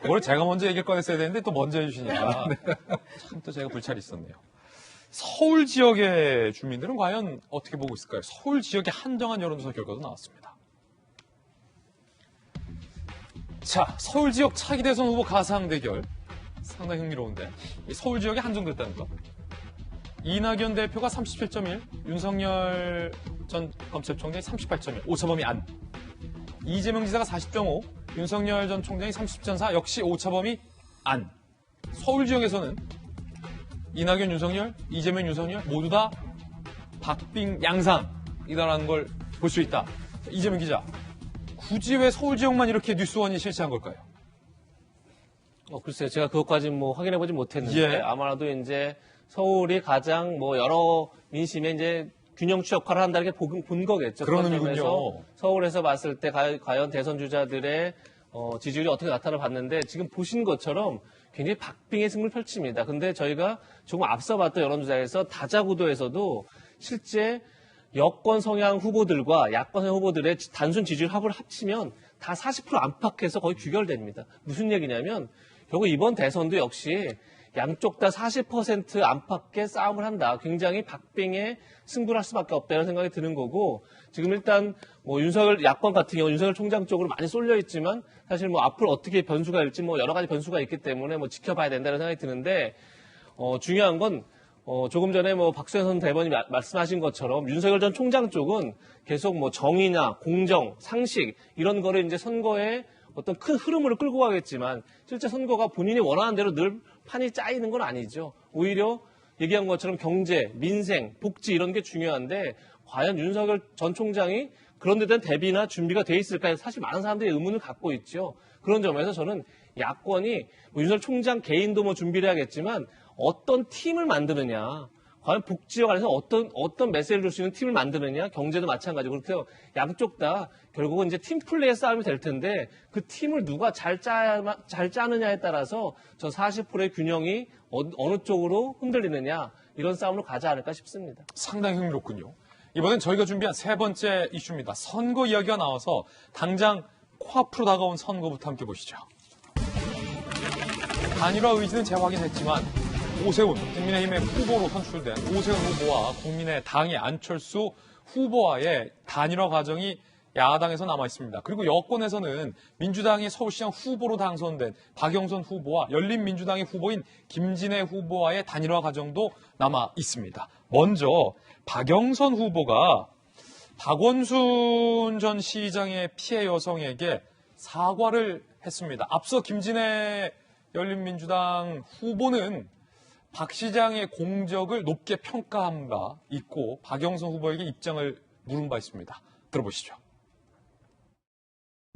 오늘 제가 먼저 얘기를 꺼냈어야 되는데 또 먼저 해주시니까 참 또 제가 불찰이 있었네요. 서울 지역의 주민들은 과연 어떻게 보고 있을까요? 서울 지역의 한정한 여론조사 결과도 나왔습니다. 자, 서울 지역 차기 대선 후보 가상 대결 상당히 흥미로운데 이 서울 지역에 한정됐다는 거. 이낙연 대표가 37.1, 윤석열 전 검찰총장이 38.1, 오차범위 안. 이재명 지사가 40.5, 윤석열 전 총장이 30.4, 역시 오차범위 안. 서울 지역에서는 이낙연, 윤석열, 이재명, 윤석열 모두 다 박빙 양상이다라는 걸 볼 수 있다. 이재명 기자, 굳이 왜 서울 지역만 이렇게 뉴스원이 실시한 걸까요? 글쎄요. 제가 그것까지 뭐 확인해보지 못했는데 예. 아마도 이제 서울이 가장 뭐 여러 민심에 이제 균형추 역할을 한다는 게 본 거겠죠. 그런 점에서 의미군요. 서울에서 봤을 때 과연 대선 주자들의 지지율이 어떻게 나타나 봤는데 지금 보신 것처럼 굉장히 박빙의 승부를 펼칩니다. 근데 저희가 조금 앞서 봤던 여론조사에서 다자구도에서도 실제 여권 성향 후보들과 야권 성향 후보들의 단순 지지율 합을 합치면 다 40% 안팎에서 거의 귀결됩니다. 무슨 얘기냐면 결국 이번 대선도 역시 양쪽 다 40% 안팎의 싸움을 한다. 굉장히 박빙의 승부를 할 수밖에 없다는 생각이 드는 거고 지금 일단 뭐 윤석열 야권 같은 경우 윤석열 총장 쪽으로 많이 쏠려 있지만 사실 뭐 앞으로 어떻게 변수가 일지 뭐 여러 가지 변수가 있기 때문에 뭐 지켜봐야 된다는 생각이 드는데 중요한 건 조금 전에 뭐 박수현 선 대변인 말씀하신 것처럼 윤석열 전 총장 쪽은 계속 뭐 정의나 공정, 상식 이런 거를 이제 선거에 어떤 큰 흐름으로 끌고 가겠지만 실제 선거가 본인이 원하는 대로 늘 판이 짜이는 건 아니죠. 오히려 얘기한 것처럼 경제, 민생, 복지 이런 게 중요한데 과연 윤석열 전 총장이 그런 데 대한 대비나 준비가 돼 있을까요? 사실 많은 사람들이 의문을 갖고 있죠. 그런 점에서 저는 야권이 뭐 윤석열 총장 개인도 뭐 준비를 해야겠지만 어떤 팀을 만드느냐, 과연 복지와 관련해서 어떤 메시지를 줄 수 있는 팀을 만드느냐, 경제도 마찬가지고 그렇고요. 양쪽 다 결국은 이제 팀 플레이의 싸움이 될 텐데 그 팀을 누가 잘 짜느냐에 따라서 저 40%의 균형이 어느 쪽으로 흔들리느냐 이런 싸움으로 가지 않을까 싶습니다. 상당히 흥미롭군요. 이번엔 저희가 준비한 세 번째 이슈입니다. 선거 이야기가 나와서 당장 코앞으로 다가온 선거부터 함께 보시죠. 단일화 의지는 재확인했지만 오세훈, 국민의힘의 후보로 선출된 오세훈 후보와 국민의 당의 안철수 후보와의 단일화 과정이 야당에서 남아 있습니다. 그리고 여권에서는 민주당의 서울시장 후보로 당선된 박영선 후보와 열린민주당의 후보인 김진애 후보와의 단일화 과정도 남아 있습니다. 먼저 박영선 후보가 박원순 전 시장의 피해 여성에게 사과를 했습니다. 앞서 김진애 열린민주당 후보는 박 시장의 공적을 높게 평가한 바 있고 박영선 후보에게 입장을 물은 바 있습니다. 들어보시죠.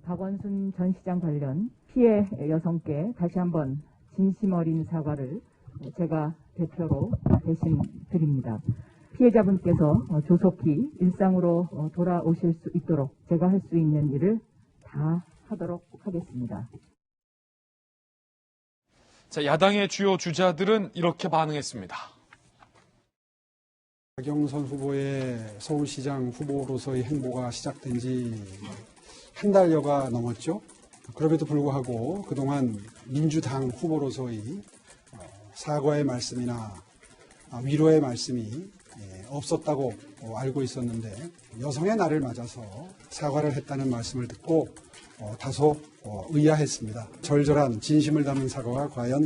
박원순 전 시장 관련 피해 여성께 다시 한번 진심 어린 사과를 제가 대표로 대신 드립니다. 피해자분께서 조속히 일상으로 돌아오실 수 있도록 제가 할 수 있는 일을 다 하도록 하겠습니다. 자, 야당의 주요 주자들은 이렇게 반응했습니다. 박영선 후보의 서울시장 후보로서의 행보가 시작된 지 한 달여가 넘었죠. 그럼에도 불구하고 그동안 민주당 후보로서의 사과의 말씀이나 위로의 말씀이 없었다고 알고 있었는데 여성의 날을 맞아서 사과를 했다는 말씀을 듣고 다소 의아했습니다. 절절한 진심을 담은 사과가 과연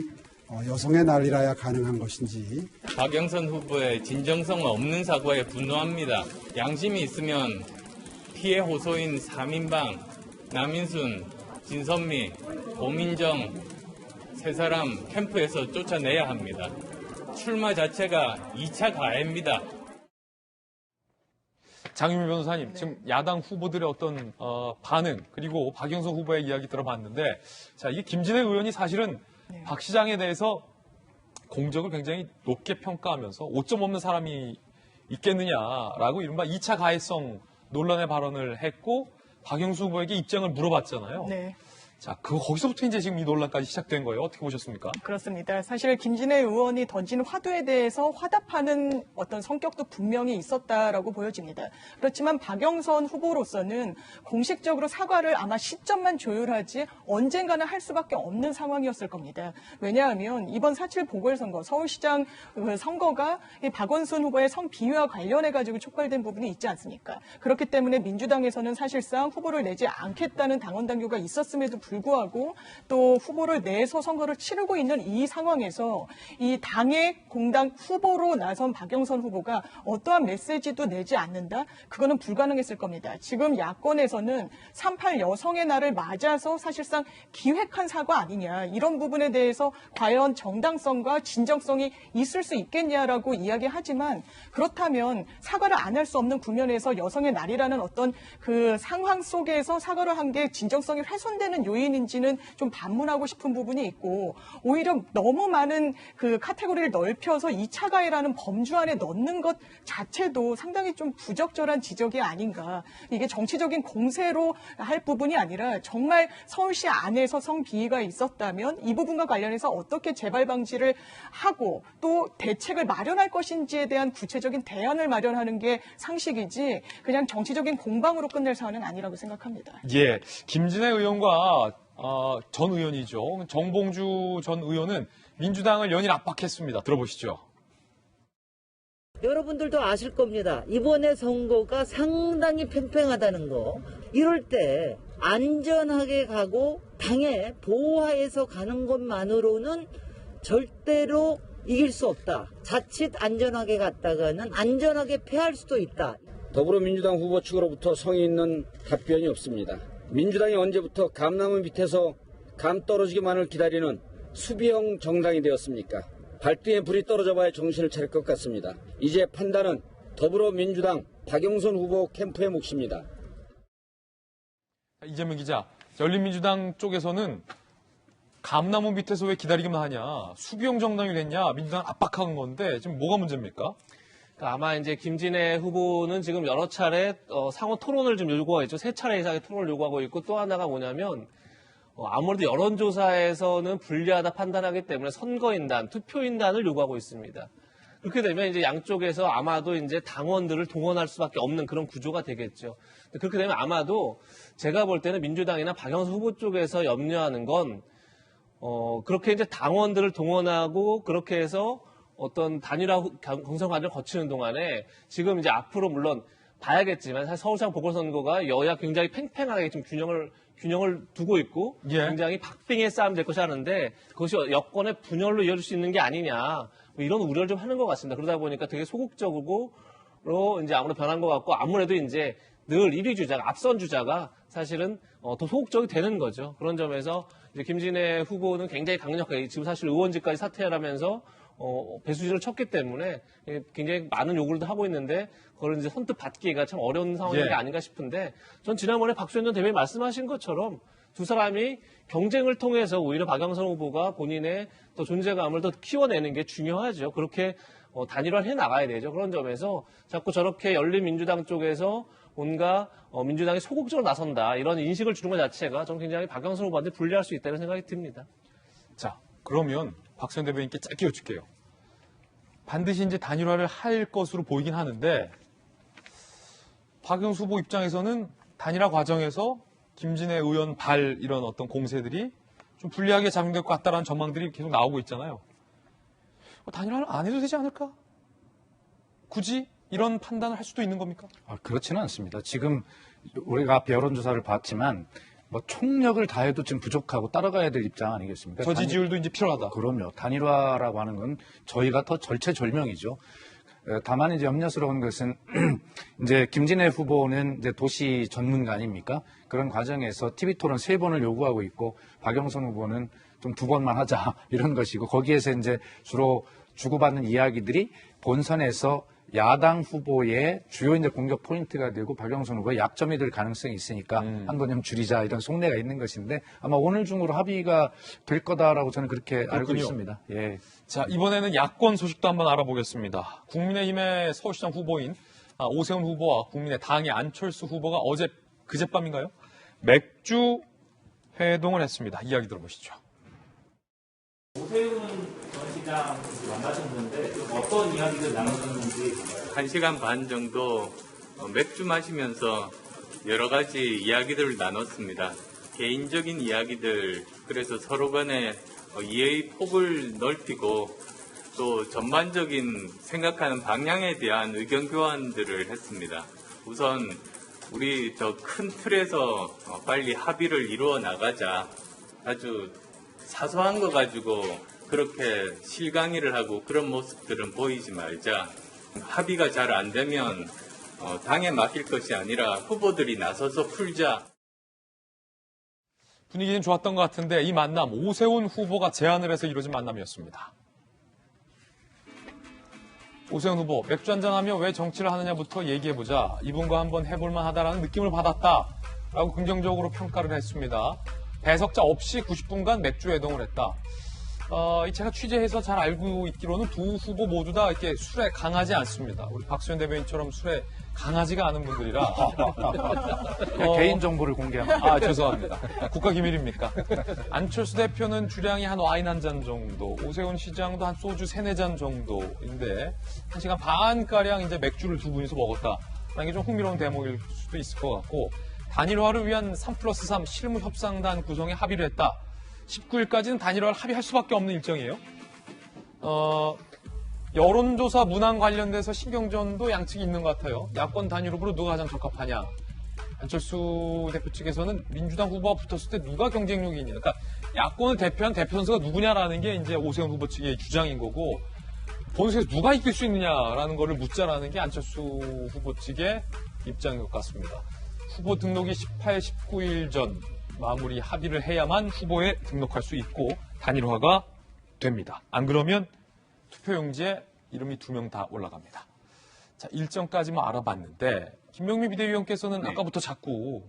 여성의 날이라야 가능한 것인지. 박영선 후보의 진정성 없는 사과에 분노합니다. 양심이 있으면 피해 호소인 3인방, 남인순, 진선미, 고민정 세 사람 캠프에서 쫓아내야 합니다. 출마 자체가 2차 가해입니다. 장유미 변호사님, 지금 야당 후보들의 어떤 반응 그리고 박영선 후보의 이야기 들어봤는데, 자, 이게 김진애 의원이 사실은 박 시장에 대해서 공적을 굉장히 높게 평가하면서 오점 없는 사람이 있겠느냐라고 이른바 2차 가해성 논란의 발언을 했고 박영수 후보에게 입장을 물어봤잖아요. 네. 자, 거기서부터 이제 지금 이 논란까지 시작된 거예요. 어떻게 보셨습니까? 그렇습니다. 사실 김진애 의원이 던진 화두에 대해서 화답하는 어떤 성격도 분명히 있었다라고 보여집니다. 그렇지만 박영선 후보로서는 공식적으로 사과를 아마 시점만 조율하지 언젠가는 할 수밖에 없는 상황이었을 겁니다. 왜냐하면 이번 4.7 보궐선거, 서울시장 선거가 이 박원순 후보의 성비위와 관련해가지고 촉발된 부분이 있지 않습니까? 그렇기 때문에 민주당에서는 사실상 후보를 내지 않겠다는 당원 당규가 있었음에도 불구하고 또 후보를 내서 선거를 치르고 있는 이 상황에서 이 당의 공당 후보로 나선 박영선 후보가 어떠한 메시지도 내지 않는다? 그거는 불가능했을 겁니다. 지금 야권에서는 3.8 여성의 날을 맞아서 사실상 기획한 사과 아니냐, 이런 부분에 대해서 과연 정당성과 진정성이 있을 수 있겠냐라고 이야기하지만, 그렇다면 사과를 안 할 수 없는 국면에서 여성의 날이라는 어떤 그 상황 속에서 사과를 한 게 진정성이 훼손되는 요인인지는 좀 반문하고 싶은 부분이 있고, 오히려 너무 많은 그 카테고리를 넓혀서 2차 가해라는 범주 안에 넣는 것 자체도 상당히 좀 부적절한 지적이 아닌가. 이게 정치적인 공세로 할 부분이 아니라 정말 서울시 안에서 성비위가 있었다면 이 부분과 관련해서 어떻게 재발 방지를 하고 또 대책을 마련할 것인지에 대한 구체적인 대안을 마련하는 게 상식이지 그냥 정치적인 공방으로 끝낼 사안은 아니라고 생각합니다. 예, 김진애 의원과 전 의원이죠. 정봉주 전 의원은 민주당을 연일 압박했습니다. 들어보시죠. 여러분들도 아실 겁니다. 이번에 선거가 상당히 팽팽하다는 거. 이럴 때 안전하게 가고 당의 보호하에서 가는 것만으로는 절대로 이길 수 없다. 자칫 안전하게 갔다가는 안전하게 패할 수도 있다. 더불어민주당 후보 측으로부터 성의 있는 답변이 없습니다. 민주당이 언제부터 감나무 밑에서 감 떨어지기만을 기다리는 수비형 정당이 되었습니까? 발등에 불이 떨어져 봐야 정신을 차릴 것 같습니다. 이제 판단은 더불어민주당 박영선 후보 캠프의 몫입니다. 이재명 기자, 열린민주당 쪽에서는 감나무 밑에서 왜 기다리기만 하냐, 수비형 정당이 됐냐, 민주당 압박한 건데 지금 뭐가 문제입니까? 아마 이제 김진애 후보는 지금 여러 차례 상호 토론을 좀 요구하고 있죠. 3차례 이상의 토론을 요구하고 있고, 또 하나가 뭐냐면 아무래도 여론조사에서는 불리하다 판단하기 때문에 선거인단, 투표인단을 요구하고 있습니다. 그렇게 되면 이제 양쪽에서 아마도 이제 당원들을 동원할 수밖에 없는 그런 구조가 되겠죠. 그렇게 되면 아마도 제가 볼 때는 민주당이나 박영선 후보 쪽에서 염려하는 건 그렇게 이제 당원들을 동원하고 그렇게 해서 어떤 단일화 경선 과정을 거치는 동안에 지금 이제 앞으로 물론 봐야겠지만 사실 서울시장 보궐선거가 여야 굉장히 팽팽하게 지금 균형을 두고 있고 굉장히 박빙의 싸움이 될 것이 하는데 그것이 여권의 분열로 이어질 수 있는 게 아니냐, 뭐 이런 우려를 좀 하는 것 같습니다. 그러다 보니까 되게 소극적으로 이제 아무래도 변한 것 같고, 아무래도 이제 늘 1위 주자가, 앞선 주자가 사실은 더 소극적이 되는 거죠. 그런 점에서 이제 김진애 후보는 굉장히 강력하게 지금 사실 의원직까지 사퇴하면서 배수진을 쳤기 때문에 굉장히 많은 요구를 하고 있는데 그걸 이제 선뜻 받기가 참 어려운 상황이 아닌가 싶은데, 전 지난번에 박수현 전 대변인 말씀하신 것처럼 두 사람이 경쟁을 통해서 오히려 박영선 후보가 본인의 또 존재감을 더 키워내는 게 중요하죠. 그렇게 단일화를 해 나가야 되죠. 그런 점에서 자꾸 저렇게 열린민주당 쪽에서 뭔가 민주당이 소극적으로 나선다 이런 인식을 주는 것 자체가 전 굉장히 박영선 후보한테 불리할 수 있다는 생각이 듭니다. 자, 그러면 박수현 대변인께 짧게 여쭐게요. 반드시 이제 단일화를 할 것으로 보이긴 하는데 박영수 후보 입장에서는 단일화 과정에서 김진애 의원 발 이런 어떤 공세들이 좀 불리하게 작용될 것 같다라는 전망들이 계속 나오고 있잖아요. 단일화를 안 해도 되지 않을까? 굳이 이런 판단을 할 수도 있는 겁니까? 그렇지는 않습니다. 지금 우리가 앞에 여론조사를 봤지만 뭐 총력을 다해도 지금 부족하고 따라가야 될 입장 아니겠습니까? 저 지지율도 이제 필요하다. 그럼요. 단일화라고 하는 건 저희가 더 절체절명이죠. 다만 이제 염려스러운 것은 이제 김진애 후보는 이제 도시 전문가 아닙니까? 그런 과정에서 TV 토론 3번을 요구하고 있고 박영선 후보는 좀 2번만 하자 이런 것이고 거기에서 이제 주로 주고받는 이야기들이 본선에서 야당 후보의 주요 이제 공격 포인트가 되고 박영선 후보의 약점이 될 가능성이 있으니까 한 번 좀 줄이자 이런 속내가 있는 것인데 아마 오늘 중으로 합의가 될 거다라고 저는 그렇게 알고 그렇군요. 있습니다. 예. 자, 이번에는 야권 소식도 한번 알아보겠습니다. 국민의힘의 서울시장 후보인 오세훈 후보와 국민의당의 안철수 후보가 그젯밤인가요? 맥주 회동을 했습니다. 이야기 들어보시죠. 오세훈 전 시장 만나셨는데 어떤 이야기를 나누셨는지 1시간 반 정도 맥주 마시면서 여러 가지 이야기들을 나눴습니다. 개인적인 이야기들, 그래서 서로 간에 이해의 폭을 넓히고 또 전반적인 생각하는 방향에 대한 의견 교환들을 했습니다. 우선 우리 더 큰 틀에서 빨리 합의를 이루어 나가자. 아주 사소한 거 가지고 그렇게 실강의를 하고 그런 모습들은 보이지 말자. 합의가 잘 안 되면 당에 맡길 것이 아니라 후보들이 나서서 풀자. 분위기는 좋았던 것 같은데 이 만남 오세훈 후보가 제안을 해서 이루어진 만남이었습니다. 오세훈 후보, 맥주 한잔하며 왜 정치를 하느냐부터 얘기해보자. 이분과 한번 해볼만 하다라는 느낌을 받았다라고 긍정적으로 평가를 했습니다. 배석자 없이 90분간 맥주 회동을 했다. 제가 취재해서 잘 알고 있기로는 두 후보 모두 다 이렇게 술에 강하지 않습니다. 우리 박수현 대변인처럼 술에 강하지가 않은 분들이라. 개인 정보를 공개합니다. 죄송합니다. 국가기밀입니까? 안철수 대표는 주량이 한 와인 한 잔 정도, 오세훈 시장도 한 소주 3-4잔 정도인데 1시간 반가량 이제 맥주를 두 분이서 먹었다라는 게 좀 흥미로운 대목일 수도 있을 것 같고 단일화를 위한 3+3 실무협상단 구성에 합의를 했다. 19일까지는 단일화를 합의할 수밖에 없는 일정이에요. 여론조사 문항 관련돼서 신경전도 양측이 있는 것 같아요. 야권 단일 후보로 누가 가장 적합하냐. 안철수 대표 측에서는 민주당 후보가 붙었을 때 누가 경쟁력이 있냐. 그러니까 야권을 대표한 대표 선수가 누구냐라는 게 이제 오세훈 후보 측의 주장인 거고 본선에서 누가 이길 수 있느냐라는 거를 묻자라는 게 안철수 후보 측의 입장인 것 같습니다. 후보 등록이 18, 19일 전 마무리 합의를 해야만 후보에 등록할 수 있고 단일화가 됩니다. 안 그러면 투표용지에 이름이 2명 다 올라갑니다. 자, 일정까지만 알아봤는데 김명미 비대위원께서는 아까부터 자꾸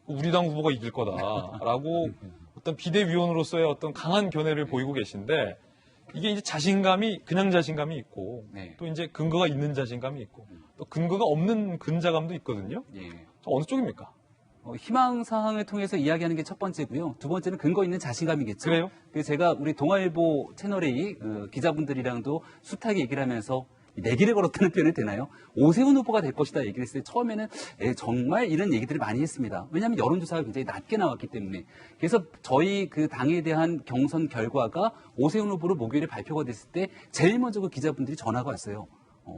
우리 당 후보가 이길 거다라고 어떤 비대위원으로서의 어떤 강한 견해를 보이고 계신데 이게 이제 자신감이 그냥 자신감이 있고 또 이제 근거가 있는 자신감이 있고 또 근거가 없는 근자감도 있거든요. 어느 쪽입니까? 희망사항을 통해서 이야기하는 게 첫 번째고요. 두 번째는 근거 있는 자신감이겠죠. 그래요? 제가 우리 동아일보 채널의 기자분들이랑도 숱하게 얘기를 하면서 내기를 걸었다는 표현이 되나요? 오세훈 후보가 될 것이다 얘기를 했을 때 처음에는 정말 이런 얘기들을 많이 했습니다. 왜냐하면 여론조사가 굉장히 낮게 나왔기 때문에. 그래서 저희 그 당에 대한 경선 결과가 오세훈 후보로 목요일에 발표가 됐을 때 제일 먼저 그 기자분들이 전화가 왔어요.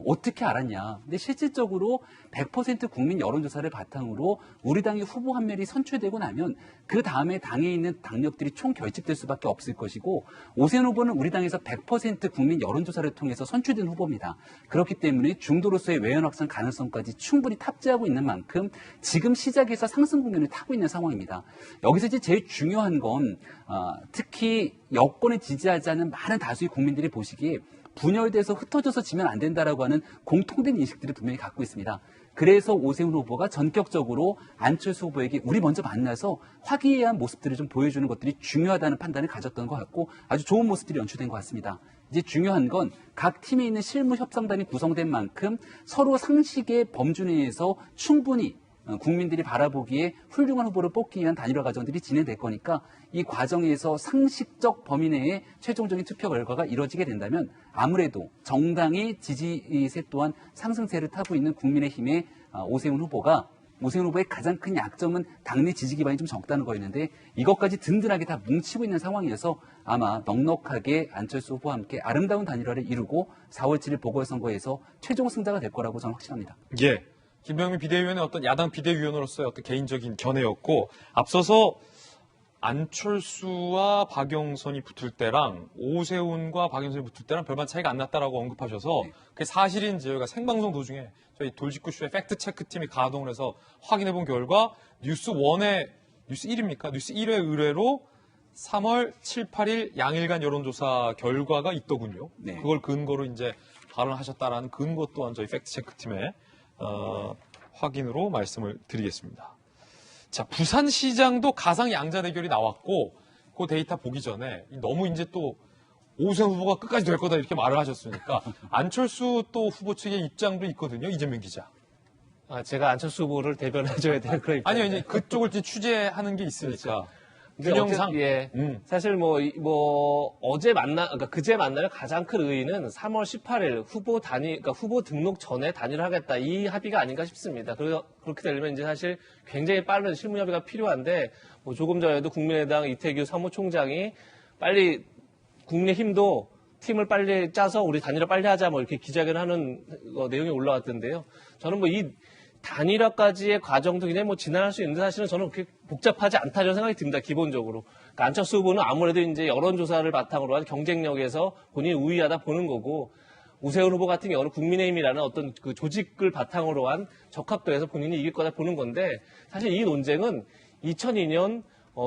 어떻게 알았냐. 근데 실질적으로 100% 국민 여론조사를 바탕으로 우리 당의 후보 한 명이 선출되고 나면 그 다음에 당에 있는 당력들이 총 결집될 수밖에 없을 것이고 오세훈 후보는 우리 당에서 100% 국민 여론조사를 통해서 선출된 후보입니다. 그렇기 때문에 중도로서의 외연 확산 가능성까지 충분히 탑재하고 있는 만큼 지금 시작에서 상승 국면을 타고 있는 상황입니다. 여기서 이제 제일 중요한 건 특히 여권을 지지하지 않는 많은 다수의 국민들이 보시기에 분열돼서 흩어져서 지면 안 된다라고 하는 공통된 인식들을 분명히 갖고 있습니다. 그래서 오세훈 후보가 전격적으로 안철수 후보에게 우리 먼저 만나서 화기애애한 모습들을 좀 보여주는 것들이 중요하다는 판단을 가졌던 것 같고 아주 좋은 모습들이 연출된 것 같습니다. 이제 중요한 건 각 팀에 있는 실무협상단이 구성된 만큼 서로 상식의 범주 내에서 충분히 국민들이 바라보기에 훌륭한 후보를 뽑기 위한 단일화 과정들이 진행될 거니까 이 과정에서 상식적 범위 내에 최종적인 투표 결과가 이루어지게 된다면 아무래도 정당의 지지세 또한 상승세를 타고 있는 국민의힘의 오세훈 후보의 가장 큰 약점은 당내 지지 기반이 좀 적다는 거였는데 이것까지 든든하게 다 뭉치고 있는 상황이어서 아마 넉넉하게 안철수 후보와 함께 아름다운 단일화를 이루고 4월 7일 보궐선거에서 최종 승자가 될 거라고 저는 확신합니다. 예. 김병민 비대위원의 어떤 야당 비대위원으로서의 어떤 개인적인 견해였고 앞서서 안철수와 박영선이 붙을 때랑 오세훈과 박영선이 붙을 때랑 별반 차이가 안 났다라고 언급하셔서 그게 사실인지 저희가 생방송 도중에 저희 돌직구쇼의 팩트체크팀이 가동을 해서 확인해본 결과 뉴스 1의 의뢰로 3월 7, 8일 양일간 여론조사 결과가 있더군요. 네. 그걸 근거로 이제 발언하셨다라는 근거 또한 저희 팩트체크팀의 확인으로 말씀을 드리겠습니다. 자, 부산시장도 가상 양자 대결이 나왔고 그 데이터 보기 전에 너무 이제 또 오세훈 후보가 끝까지 될 거다 이렇게 말을 하셨으니까 안철수 또 후보 측의 입장도 있거든요. 이재명 기자. 제가 안철수 후보를 대변해줘야 되는 그런 입장. 아니요, 이제 그쪽을 이제 취재하는 게 있으니까. 그렇죠. 균형상. 예. 사실 그제 만나면 가장 큰 의의는 3월 18일 후보 등록 전에 단일화 하겠다. 이 합의가 아닌가 싶습니다. 그렇게 되려면 이제 사실 굉장히 빠른 실무 협의가 필요한데, 조금 전에도 국민의당 이태규 사무총장이 빨리 국민의힘도 팀을 빨리 짜서 우리 단일화 빨리 하자 이렇게 기자회견하는 내용이 올라왔던데요. 저는 이 단일화까지의 과정도 그냥 지난할 수 있는데 사실은 저는 그렇게 복잡하지 않다는 생각이 듭니다. 기본적으로. 그러니까 안철수 후보는 아무래도 이제 여론조사를 바탕으로 한 경쟁력에서 본인이 우위하다 보는 거고 오세훈 후보 같은 경우는 국민의힘이라는 어떤 그 조직을 바탕으로 한 적합도에서 본인이 이길 거다 보는 건데 사실 이 논쟁은 2002년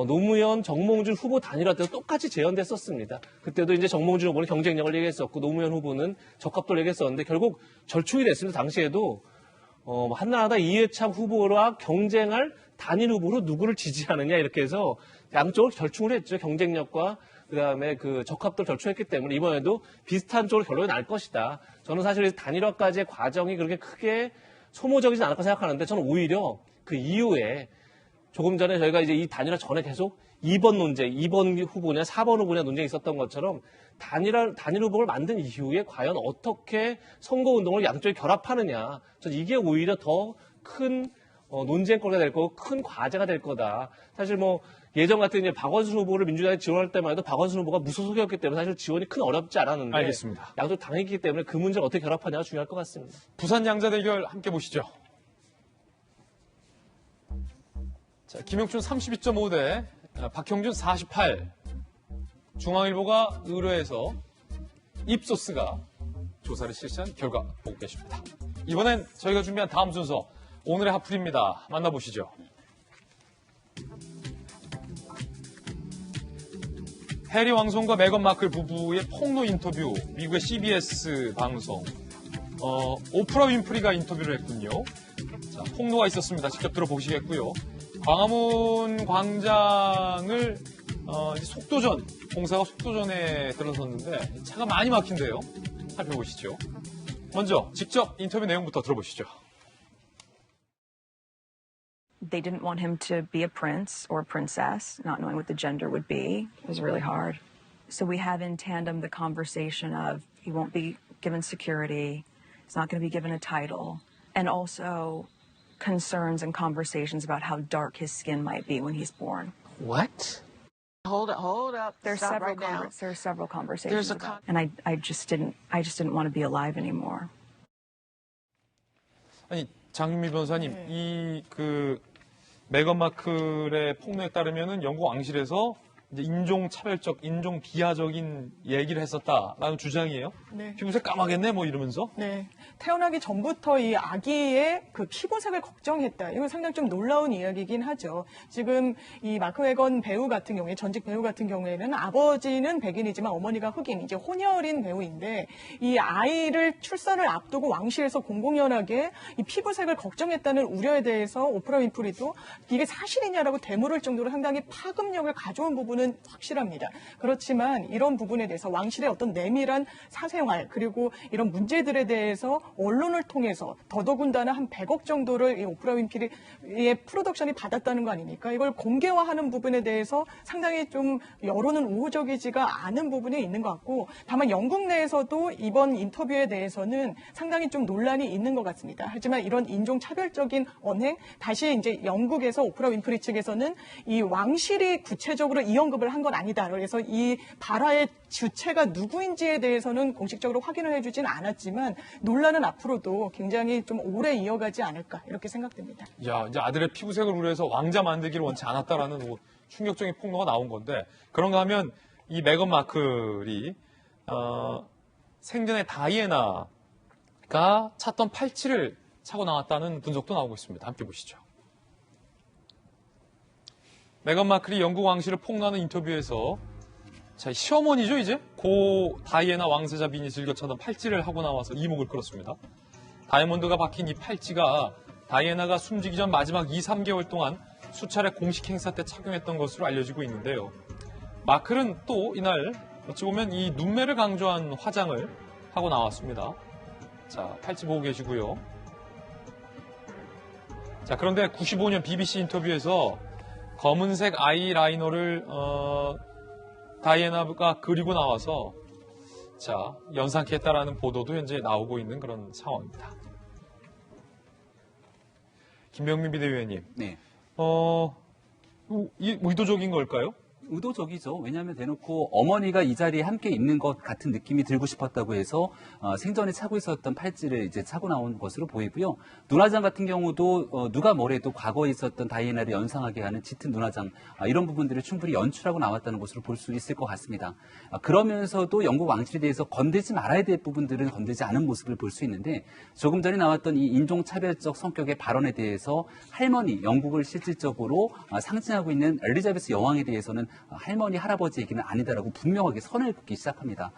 노무현, 정몽준 후보 단일화 때도 똑같이 재현됐었습니다. 그때도 이제 정몽준 후보는 경쟁력을 얘기했었고 노무현 후보는 적합도를 얘기했었는데 결국 절충이 됐습니다. 당시에도 한나라당 이해창 후보와 경쟁할 단일 후보로 누구를 지지하느냐 이렇게 해서 양쪽을 절충을 했죠. 경쟁력과 그다음에 그 적합도를 절충했기 때문에 이번에도 비슷한 쪽으로 결론이 날 것이다. 저는 사실 단일화까지의 과정이 그렇게 크게 소모적이지 않을 거라 생각하는데 저는 오히려 그 이후에 조금 전에 저희가 이제 이 단일화 전에 계속 2번 논쟁, 2번 후보냐 4번 후보냐 논쟁이 있었던 것처럼 단일 후보를 만든 이후에 과연 어떻게 선거운동을 양쪽에 결합하느냐. 저는 이게 오히려 더 큰 논쟁거리가 될 거고 큰 과제가 될 거다. 사실 예전 같은 이제 박원순 후보를 민주당에 지원할 때만 해도 박원순 후보가 무소속이었기 때문에 사실 지원이 큰 어렵지 않았는데 알겠습니다. 양쪽 당이기 때문에 그 문제를 어떻게 결합하냐가 중요할 것 같습니다. 부산 양자 대결 함께 보시죠. 자, 김영춘 32.5대 박형준 48. 중앙일보가 의뢰해서 입소스가 조사를 실시한 결과 보고 계십니다. 이번엔 저희가 준비한 다음 순서 오늘의 핫플입니다. 만나보시죠. 해리 왕손과 메건 마클 부부의 폭로 인터뷰, 미국의 CBS 방송. 오프라 윈프리가 인터뷰를 했군요. 자, 폭로가 있었습니다. 직접 들어보시겠고요. 광화문 광장을 속도전, 공사가 속도전에 들어섰는데 차가 많이 막힌대요. 살펴보시죠. 먼저 직접 인터뷰 내용부터 들어보시죠. They didn't want him to be a prince or a princess, not knowing what the gender would be. It was really hard. So we have in tandem the conversation of he won't be given security, he's not going to be given a title, and also concerns and conversations about how dark his skin might be when he's born. What? Hold up. There's Stop several right now. there are several conversations about, and I just didn't want to be alive anymore. 아니, 장윤미 변호사님, 메건 마클의 폭로에 따르면은 영국 왕실에서 이제 인종차별적, 인종비하적인 얘기를 했었다라는 주장이에요. 네. 피부색 까마겠네, 이러면서. 네. 태어나기 전부터 이 아기의 그 피부색을 걱정했다. 이건 상당히 좀 놀라운 이야기이긴 하죠. 지금 이 마크 웨건 배우 같은 경우에, 전직 배우 같은 경우에는 아버지는 백인이지만 어머니가 흑인, 이제 혼혈인 배우인데 이 아이를 출산을 앞두고 왕실에서 공공연하게 이 피부색을 걱정했다는 우려에 대해서 오프라 윈프리도 이게 사실이냐라고 되물을 정도로 상당히 파급력을 가져온 부분은 부분은 확실합니다. 그렇지만 이런 부분에 대해서 왕실의 어떤 내밀한 사생활 그리고 이런 문제들에 대해서 언론을 통해서 더더군다나 한 100억 정도를 이 오프라 윈프리의 프로덕션이 받았다는 거 아닙니까? 이걸 공개화하는 부분에 대해서 상당히 좀 여론은 우호적이지가 않은 부분이 있는 것 같고 다만 영국 내에서도 이번 인터뷰에 대해서는 상당히 좀 논란이 있는 것 같습니다. 하지만 이런 인종차별적인 언행 다시 이제 영국에서 오프라 윈프리 측에서는 이 왕실이 구체적으로 이 언급을 한 건 아니다. 그래서 이 발화의 주체가 누구인지에 대해서는 공식적으로 확인을 해주진 않았지만 논란은 앞으로도 굉장히 좀 오래 이어가지 않을까 이렇게 생각됩니다. 야, 이제 아들의 피부색을 우려해서 왕자 만들기를 원치 않았다라는 뭐 충격적인 폭로가 나온 건데 그런가 하면 이 메건 마클이 생전에 다이애나가 찼던 팔찌를 차고 나왔다는 분석도 나오고 있습니다. 함께 보시죠. 메건 마클이 영국 왕실을 폭로하는 인터뷰에서 자, 시어머니죠 이제? 고 다이애나 왕세자빈이 즐겨 차던 팔찌를 하고 나와서 이목을 끌었습니다. 다이아몬드가 박힌 이 팔찌가 다이애나가 숨지기 전 마지막 2-3개월 동안 수차례 공식 행사 때 착용했던 것으로 알려지고 있는데요. 마클은 또 이날 어찌 보면 이 눈매를 강조한 화장을 하고 나왔습니다. 자, 팔찌 보고 계시고요. 자, 그런데 95년 BBC 인터뷰에서 검은색 아이라이너를 다이애나가 그리고 나와서 자, 연상케 했다라는 보도도 현재 나오고 있는 그런 상황입니다. 김병민 비대위원님. 네. 이 의도적인 걸까요? 의도적이죠. 왜냐하면 대놓고 어머니가 이 자리에 함께 있는 것 같은 느낌이 들고 싶었다고 해서 생전에 차고 있었던 팔찌를 이제 차고 나온 것으로 보이고요. 눈화장 같은 경우도 누가 뭐래도 과거에 있었던 다이애나를 연상하게 하는 짙은 눈화장 이런 부분들을 충분히 연출하고 나왔다는 것으로 볼 수 있을 것 같습니다. 그러면서도 영국 왕실에 대해서 건들지 말아야 될 부분들은 건들지 않은 모습을 볼 수 있는데 조금 전에 나왔던 이 인종차별적 성격의 발언에 대해서 할머니, 영국을 실질적으로 상징하고 있는 엘리자베스 여왕에 대해서는 할머니, 할아버지 얘기는 아니다라고 분명하게 선을 긋기 시작합니다.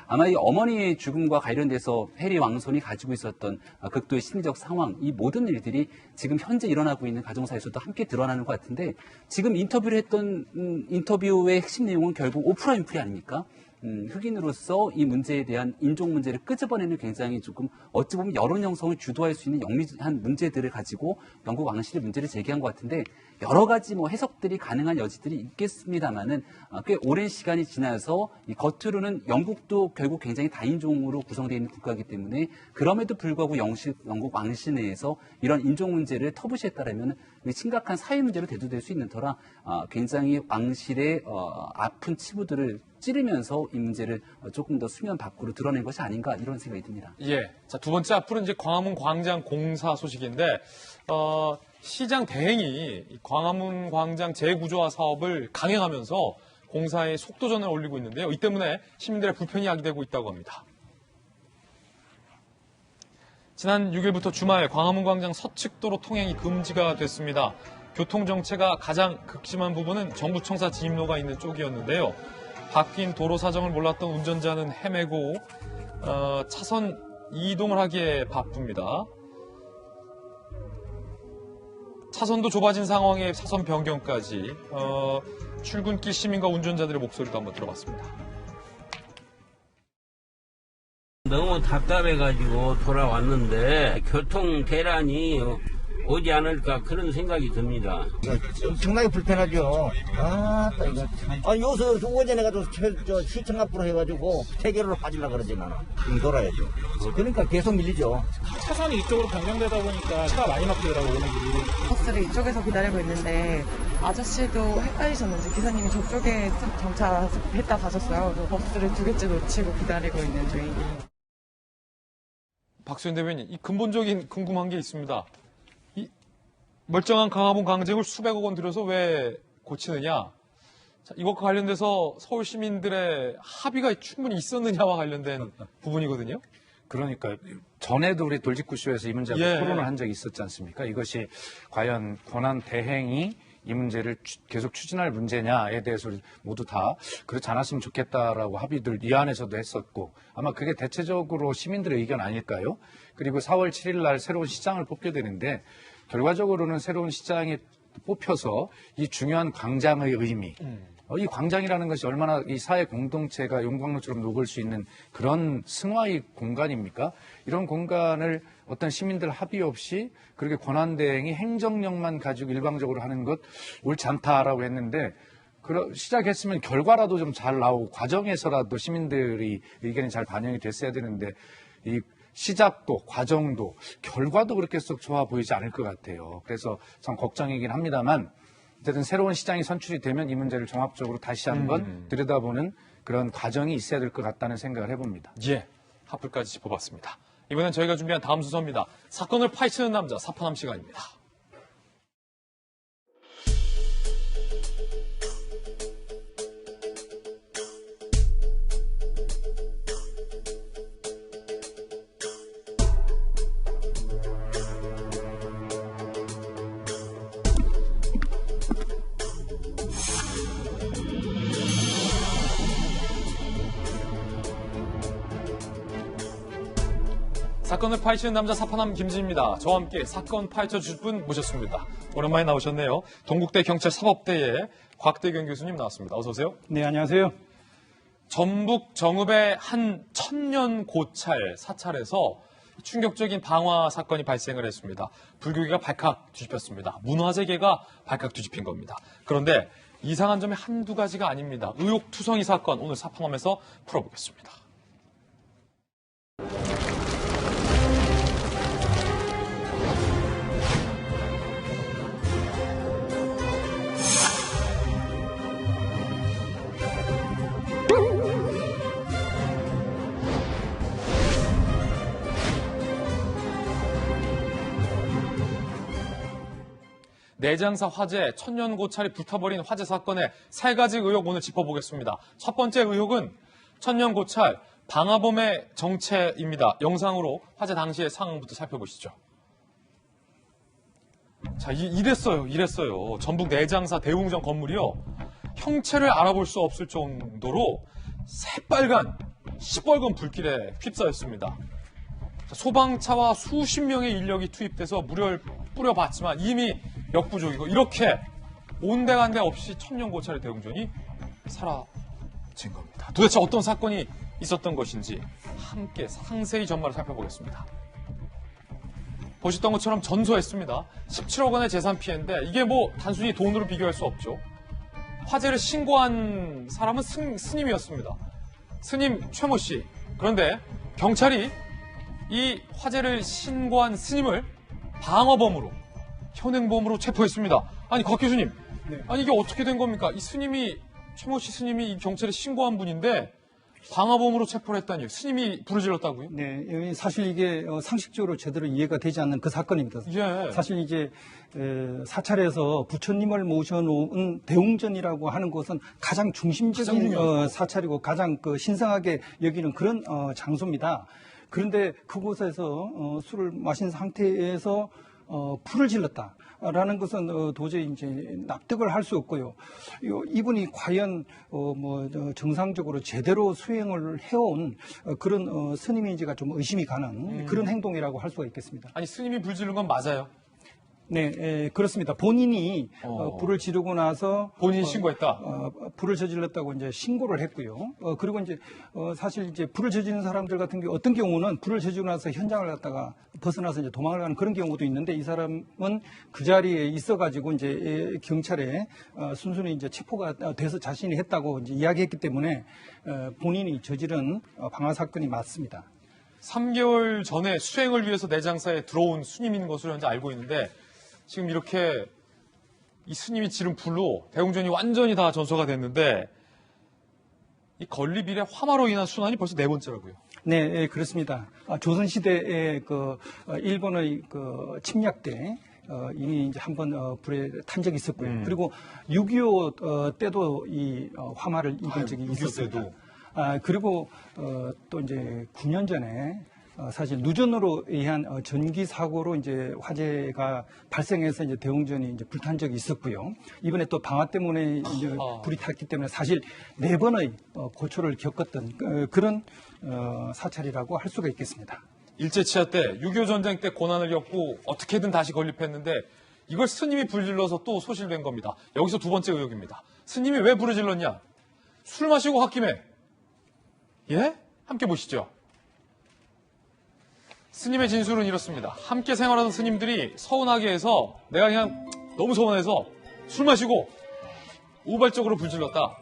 아마 이 어머니의 죽음과 관련돼서 해리 왕손이 가지고 있었던 극도의 심리적 상황, 이 모든 일들이 지금 현재 일어나고 있는 가정사에서도 함께 드러나는 것 같은데 지금 인터뷰를 했던 인터뷰의 핵심 내용은 결국 오프라 윈프리 아닙니까? 흑인으로서 이 문제에 대한 인종 문제를 끄집어내는 굉장히 조금 어찌 보면 여론 형성을 주도할 수 있는 영리한 문제들을 가지고 영국 왕실의 문제를 제기한 것 같은데 여러 가지 뭐 해석들이 가능한 여지들이 있겠습니다만은 꽤 오랜 시간이 지나서 이 겉으로는 영국도 결국 굉장히 다인종으로 구성되어 있는 국가이기 때문에 그럼에도 불구하고 영국 왕실 내에서 이런 인종 문제를 터부시했다라면 심각한 사회 문제로 대두될 수 있는 터라 굉장히 왕실의 아픈 치부들을 찌르면서 이 문제를 조금 더 수면 밖으로 드러낸 것이 아닌가 이런 생각이 듭니다. 예. 자, 두 번째 앞으로는 이제 광화문 광장 공사 소식인데, 시장 대행이 광화문 광장 재구조화 사업을 강행하면서 공사에 속도전을 올리고 있는데요. 이 때문에 시민들의 불편이 야기되고 있다고 합니다. 지난 6일부터 주말 광화문 광장 서측도로 통행이 금지가 됐습니다. 교통정체가 가장 극심한 부분은 정부청사 진입로가 있는 쪽이었는데요. 바뀐 도로 사정을 몰랐던 운전자는 헤매고 차선 이동을 하기에 바쁩니다. 차선도 좁아진 상황에 차선 변경까지 출근길 시민과 운전자들의 목소리도 한번 들어봤습니다. 너무 답답해가지고 돌아왔는데 교통 대란이 오지 않을까 그런 생각이 듭니다. 상당히 불편하죠. 이거 참. 여기서 오전에 가서 시청 앞으로 해가지고 대결로 빠지려고 그러지 나는. 돌아야죠. 그러니까 계속 밀리죠. 차선이 이쪽으로 변경되다 보니까 차가 많이 막히더라고요, 오늘 길이. 버스를 이쪽에서 기다리고 있는데 아저씨도 헷갈리셨는지 기사님이 저쪽에 정차했다 가셨어요. 그래서 버스를 2개째 놓치고 기다리고 있는 중이에요. 박수현 대변인, 이 근본적인 궁금한 게 있습니다. 이 멀쩡한 광화문 광장을 수백억 원 들여서 왜 고치느냐? 자, 이것과 관련돼서 서울 시민들의 합의가 충분히 있었느냐와 관련된 부분이거든요. 그러니까 전에도 우리 돌직구쇼에서 이 문제를 토론을 한 적이 있었지 않습니까? 이것이 과연 권한 대행이 이 문제를 계속 추진할 문제냐에 대해서 모두 다 그렇지 않았으면 좋겠다라고 합의들 이 안에서도 했었고 아마 그게 대체적으로 시민들의 의견 아닐까요? 그리고 4월 7일 날 새로운 시장을 뽑게 되는데 결과적으로는 새로운 시장이 뽑혀서 이 중요한 광장의 의미 이 광장이라는 것이 얼마나 이 사회 공동체가 용광로처럼 녹을 수 있는 그런 승화의 공간입니까? 이런 공간을 어떤 시민들 합의 없이 그렇게 권한대행이 행정력만 가지고 일방적으로 하는 것 옳지 않다라고 했는데 시작했으면 결과라도 좀 잘 나오고 과정에서라도 시민들의 의견이 잘 반영이 됐어야 되는데 이 시작도 과정도 결과도 그렇게 썩 좋아 보이지 않을 것 같아요. 그래서 참 걱정이긴 합니다만 어쨌든 새로운 시장이 선출이 되면 이 문제를 종합적으로 다시 한번 들여다보는 그런 과정이 있어야 될 것 같다는 생각을 해봅니다. 예, 하플까지 짚어봤습니다. 이번엔 저희가 준비한 다음 순서입니다. 사건을 파헤치는 남자 사파남 시간입니다. 사건을 파헤치는 남자 사파남 김진입니다. 저와 함께 사건 파헤쳐 주실 분 모셨습니다. 오랜만에 나오셨네요. 동국대 경찰 사법대의 곽대경 교수님 나왔습니다. 어서 오세요. 네, 안녕하세요. 전북 정읍의 한 천년 고찰 사찰에서 충격적인 방화 사건이 발생을 했습니다. 불교계가 발칵 뒤집혔습니다. 문화재계가 발칵 뒤집힌 겁니다. 그런데 이상한 점이 한두 가지가 아닙니다. 의혹투성이 사건 오늘 사파남에서 풀어보겠습니다. 내장사 화재, 천년고찰이 불타버린 화재 사건의 세 가지 의혹 오늘 짚어보겠습니다. 첫 번째 의혹은 천년고찰 방화범의 정체입니다. 영상으로 화재 당시의 상황부터 살펴보시죠. 자, 이랬어요. 전북 내장사 대웅전 건물이요. 형체를 알아볼 수 없을 정도로 새빨간, 시뻘건 불길에 휩싸였습니다. 소방차와 수십 명의 인력이 투입돼서 물을 뿌려봤지만 이미 역부족이고 이렇게 온데간데 없이 천년고찰의 대웅전이 사라진 겁니다. 도대체 어떤 사건이 있었던 것인지 함께 상세히 전말을 살펴보겠습니다. 보셨던 것처럼 전소했습니다. 17억 원의 재산 피해인데 이게 뭐 단순히 돈으로 비교할 수 없죠. 화재를 신고한 사람은 스님이었습니다. 스님 최모 씨. 그런데 경찰이 이 화재를 신고한 스님을 방화범으로 현행범으로 체포했습니다. 아니 곽 교수님, 아니 이게 어떻게 된 겁니까? 이 스님이 최모 씨 스님이 이 경찰에 신고한 분인데 방화범으로 체포를 했다니요. 스님이 부르질렀다고요? 네, 사실 이게 상식적으로 제대로 이해가 되지 않는 그 사건입니다. 예. 사실 이제 사찰에서 부처님을 모셔놓은 대웅전이라고 하는 것은 가장 중심적인 사찰이고 가장 신성하게 여기는 그런 장소입니다. 그런데 그곳에서 술을 마신 상태에서 불을 질렀다라는 것은 도저히 이제 납득을 할 수 없고요. 이분이 과연 정상적으로 제대로 수행을 해온 그런 스님인지가 좀 의심이 가는 그런 행동이라고 할 수가 있겠습니다. 아니 스님이 불 지른 건 맞아요? 네, 그렇습니다. 본인이 불을 지르고 나서 본인이 신고했다. 불을 저질렀다고 이제 신고를 했고요. 그리고 이제 사실 이제 불을 저지른 사람들 같은 경우 어떤 경우는 불을 저지르고 나서 현장을 갔다가 벗어나서 이제 도망을 가는 그런 경우도 있는데 이 사람은 그 자리에 있어가지고 이제 경찰에 순순히 이제 체포가 돼서 자신이 했다고 이제 이야기했기 때문에 본인이 저지른 방화 사건이 맞습니다. 3개월 전에 수행을 위해서 내장사에 들어온 스님인 것으로 현재 알고 있는데 지금 이렇게 이 스님이 지른 불로 대웅전이 완전히 다 전소가 됐는데 이 건립일에 화마로 인한 순환이 벌써 4번째라고요. 네, 그렇습니다. 조선시대에 일본의 침략 때 이미 이제 한번 불에 탄 적이 있었고요. 그리고 6.25 때도 이 화마를 입은 적이 있었습니다. 그리고 또 이제 9년 전에 사실 누전으로 의한 전기 사고로 이제 화재가 발생해서 이제 대웅전이 이제 불탄 적이 있었고요. 이번에 또 방화 때문에 이제 불이 탔기 때문에 사실 4번의 고초를 겪었던 그런 사찰이라고 할 수가 있겠습니다. 일제치하 때 6.25 전쟁 때 고난을 겪고 어떻게든 다시 건립했는데 이걸 스님이 불질러서 또 소실된 겁니다. 여기서 두 번째 의혹입니다. 스님이 왜 부르질렀냐? 술 마시고 홧김에. 예? 함께 보시죠. 스님의 진술은 이렇습니다. 함께 생활하던 스님들이 서운하게 해서 내가 그냥 너무 서운해서 술 마시고 우발적으로 불질렀다.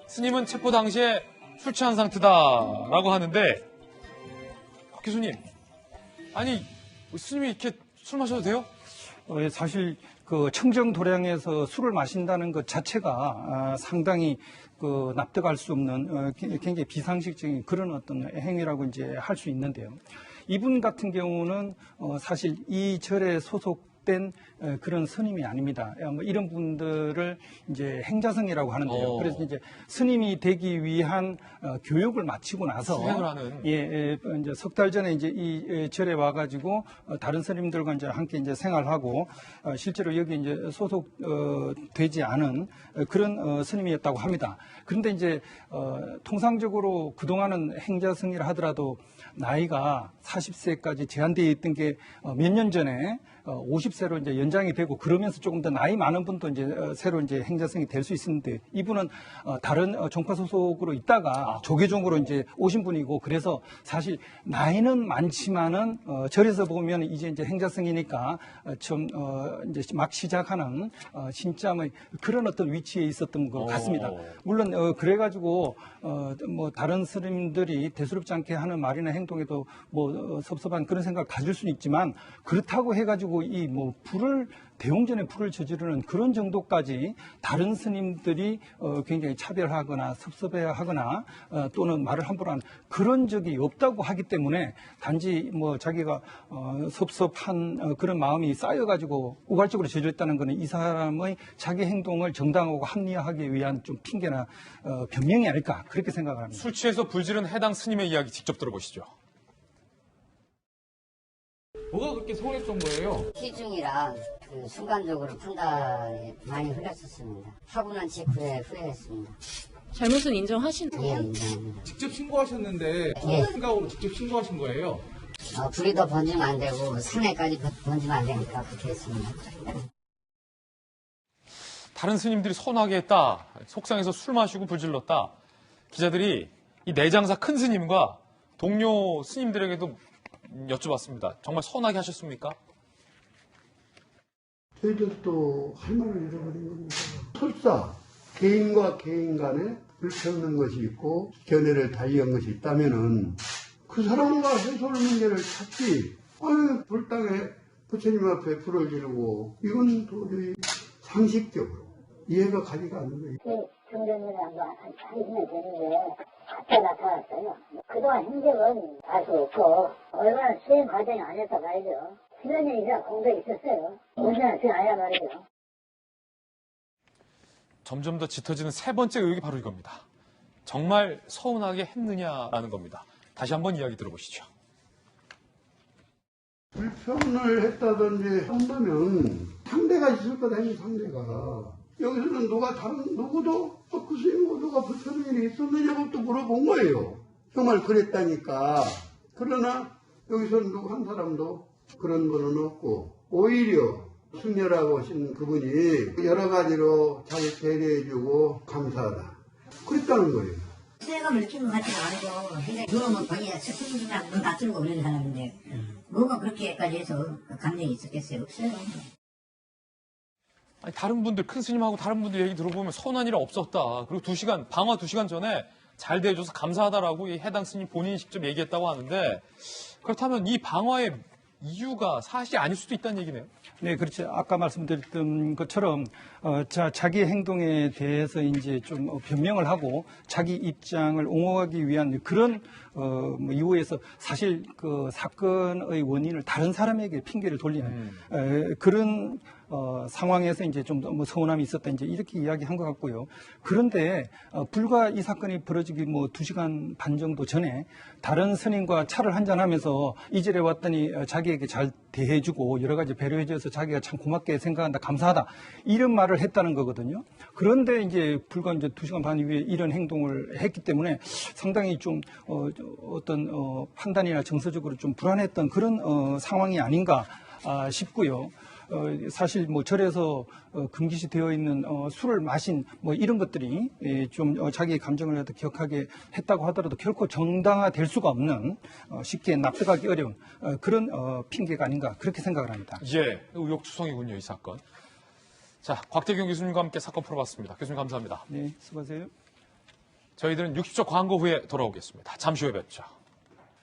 스님은 체포 당시에 술 취한 상태다라고 하는데 박 교수님, 아니 스님이 이렇게 술 마셔도 돼요? 사실 그 청정도량에서 술을 마신다는 것 자체가 상당히 그 납득할 수 없는 굉장히 비상식적인 그런 어떤 행위라고 이제 할 수 있는데요. 이분 같은 경우는 사실 이 절에 소속된 그런 스님이 아닙니다. 뭐 이런 분들을 이제 행자성이라고 하는데요. 그래서 이제 스님이 되기 위한 교육을 마치고 나서 수행을 하는. 이제 석 달 전에 이제 이 절에 와가지고 다른 스님들과 이제 함께 이제 생활하고 실제로 여기 이제 소속 되지 않은 그런 스님이었다고 합니다. 그런데 이제 통상적으로 그동안은 행자성이라 하더라도 나이가 40세까지 제한되어 있던 게 몇 년 전에 50세로 이제 연장이 되고 그러면서 조금 더 나이 많은 분도 이제 새로 이제 행자성이 될 수 있었는데 이분은 다른 종파 소속으로 있다가 조계종으로 이제 오신 분이고 그래서 사실 나이는 많지만은 절에서 보면 이제 행자성이니까 좀 이제 막 시작하는 신참의 그런 어떤 위치에 있었던 것 같습니다. 물론 그래가지고 뭐 다른 스님들이 대수롭지 않게 하는 말이나 행동에도 뭐 섭섭한 그런 생각을 가질 수는 있지만 그렇다고 해가지고 이 뭐 대웅전에 불을 저지르는 그런 정도까지 다른 스님들이 굉장히 차별하거나 섭섭해하거나 또는 말을 함부로 하는 그런 적이 없다고 하기 때문에 단지 뭐 자기가 섭섭한 그런 마음이 쌓여가지고 우발적으로 저질렀다는 것은 이 사람의 자기 행동을 정당하고 합리화하기 위한 좀 핑계나 변명이 아닐까 그렇게 생각을 합니다. 술 취해서 불지른 해당 스님의 이야기 직접 들어보시죠. 뭐가 그렇게 서운했던 거예요? 시중이라 그 순간적으로 판단이 많이 흘렸었습니다. 하고 난 직후에 후회했습니다. 잘못은 인정하시나요? 예, 인정합니다. 직접 신고하셨는데 예. 생각으로 직접 신고하신 거예요? 불이 더 번지면 안 되고 산에까지 번지면 안 되니까 그렇게 했습니다. 다른 스님들이 서운하게 했다. 속상해서 술 마시고 불질렀다. 기자들이 이 내장사 큰 스님과 동료 스님들에게도 여쭤봤습니다. 정말 서운하게 하셨습니까? 저희들도 할 말을 잃어버린 겁니다. 설사 개인과 개인 간에 불평는 것이 있고 견해를 달리한 것이 있다면은 그 사람과 해소할 문제를 찾지. 불당에 부처님 앞에 불을 지르고 이건 도저히 상식적으로 이해가 가지가 않는 거예요. 경전이라는 하시면 되는데 갑자기 나타났어요. 그동안 행적은 알 수 없고 얼마나 수행 과정이 아니었다 말이죠. 10년 이상 공백이 있었어요. 온전한 수행 아니라 말이죠. 점점 더 짙어지는 세 번째 의혹이 바로 이겁니다. 정말 서운하게 했느냐라는 겁니다. 다시 한번 이야기 들어보시죠. 불평을 했다든지 한다면 상대가 있을 거다, 상대가. 여기서는 누구도 그 스님 모두가 불편한 일이 있었느냐고 또 물어본 거예요. 정말 그랬다니까. 그러나 여기서는 누구 한 사람도 그런 분은 없고 오히려 승려라고 하신 그분이 여러 가지로 잘 배려해주고 감사하다. 그랬다는 거예요. 수혜감을 느낀 것 같지는 않고 근데 그거는 거의 스승이라고 눈 다 뜨고 그런 사람인데 뭐가 그렇게까지 해서 감정이 있었겠어요? 없어요. 아니, 다른 분들, 큰 스님하고 다른 분들 얘기 들어보면 서운한 일 없었다. 그리고 방화 2시간 전에 잘 대해줘서 감사하다라고 이 해당 스님 본인이 직접 얘기했다고 하는데 그렇다면 이 방화의 이유가 사실이 아닐 수도 있다는 얘기네요. 네, 그렇죠. 아까 말씀드렸던 것처럼 자기 행동에 대해서 이제 좀 변명을 하고 자기 입장을 옹호하기 위한 그런 이후에서 사실 그 사건의 원인을 다른 사람에게 핑계를 돌리는 그런 상황에서 이제 좀 뭐 서운함이 있었다 이제 이렇게 이야기한 것 같고요. 그런데 불과 이 사건이 벌어지기 뭐 2시간 반 정도 전에 다른 스님과 차를 한잔하면서 이 절에 왔더니 자기에게 잘 대해주고 여러 가지 배려해줘서 자기가 참 고맙게 생각한다, 감사하다 이런 말을 했다는 거거든요. 그런데 이제 불과 이제 2시간 반 이후에 이런 행동을 했기 때문에 상당히 좀 어떤 판단이나 정서적으로 좀 불안했던 그런 상황이 아닌가 싶고요. 사실 뭐 절에서 금기시되어 있는 술을 마신 뭐 이런 것들이 좀 자기의 감정을 기억하게 했다고 하더라도 결코 정당화될 수가 없는 쉽게 납득하기 어려운 그런 핑계가 아닌가 그렇게 생각을 합니다. 예, 의혹투성이군요, 이 사건. 자, 곽태경 교수님과 함께 사건 풀어봤습니다. 교수님 감사합니다. 네, 수고하세요. 저희들은 60초 광고 후에 돌아오겠습니다. 잠시 후에 뵙죠.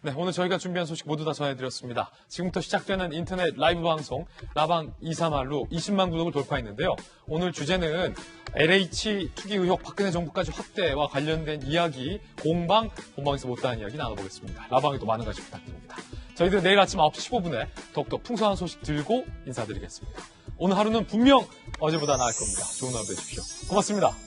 네, 오늘 저희가 준비한 소식 모두 다 전해드렸습니다. 지금부터 시작되는 인터넷 라이브 방송 라방 231로 20만 구독을 돌파했는데요. 오늘 주제는 LH 투기 의혹 박근혜 정부까지 확대와 관련된 이야기 공방, 본방에서 못다한 이야기 나눠보겠습니다. 라방에도 많은 관심 부탁드립니다. 저희들은 내일 아침 9시 15분에 더욱더 풍성한 소식 들고 인사드리겠습니다. 오늘 하루는 분명 어제보다 나을 겁니다. 좋은 하루 되십시오. 고맙습니다.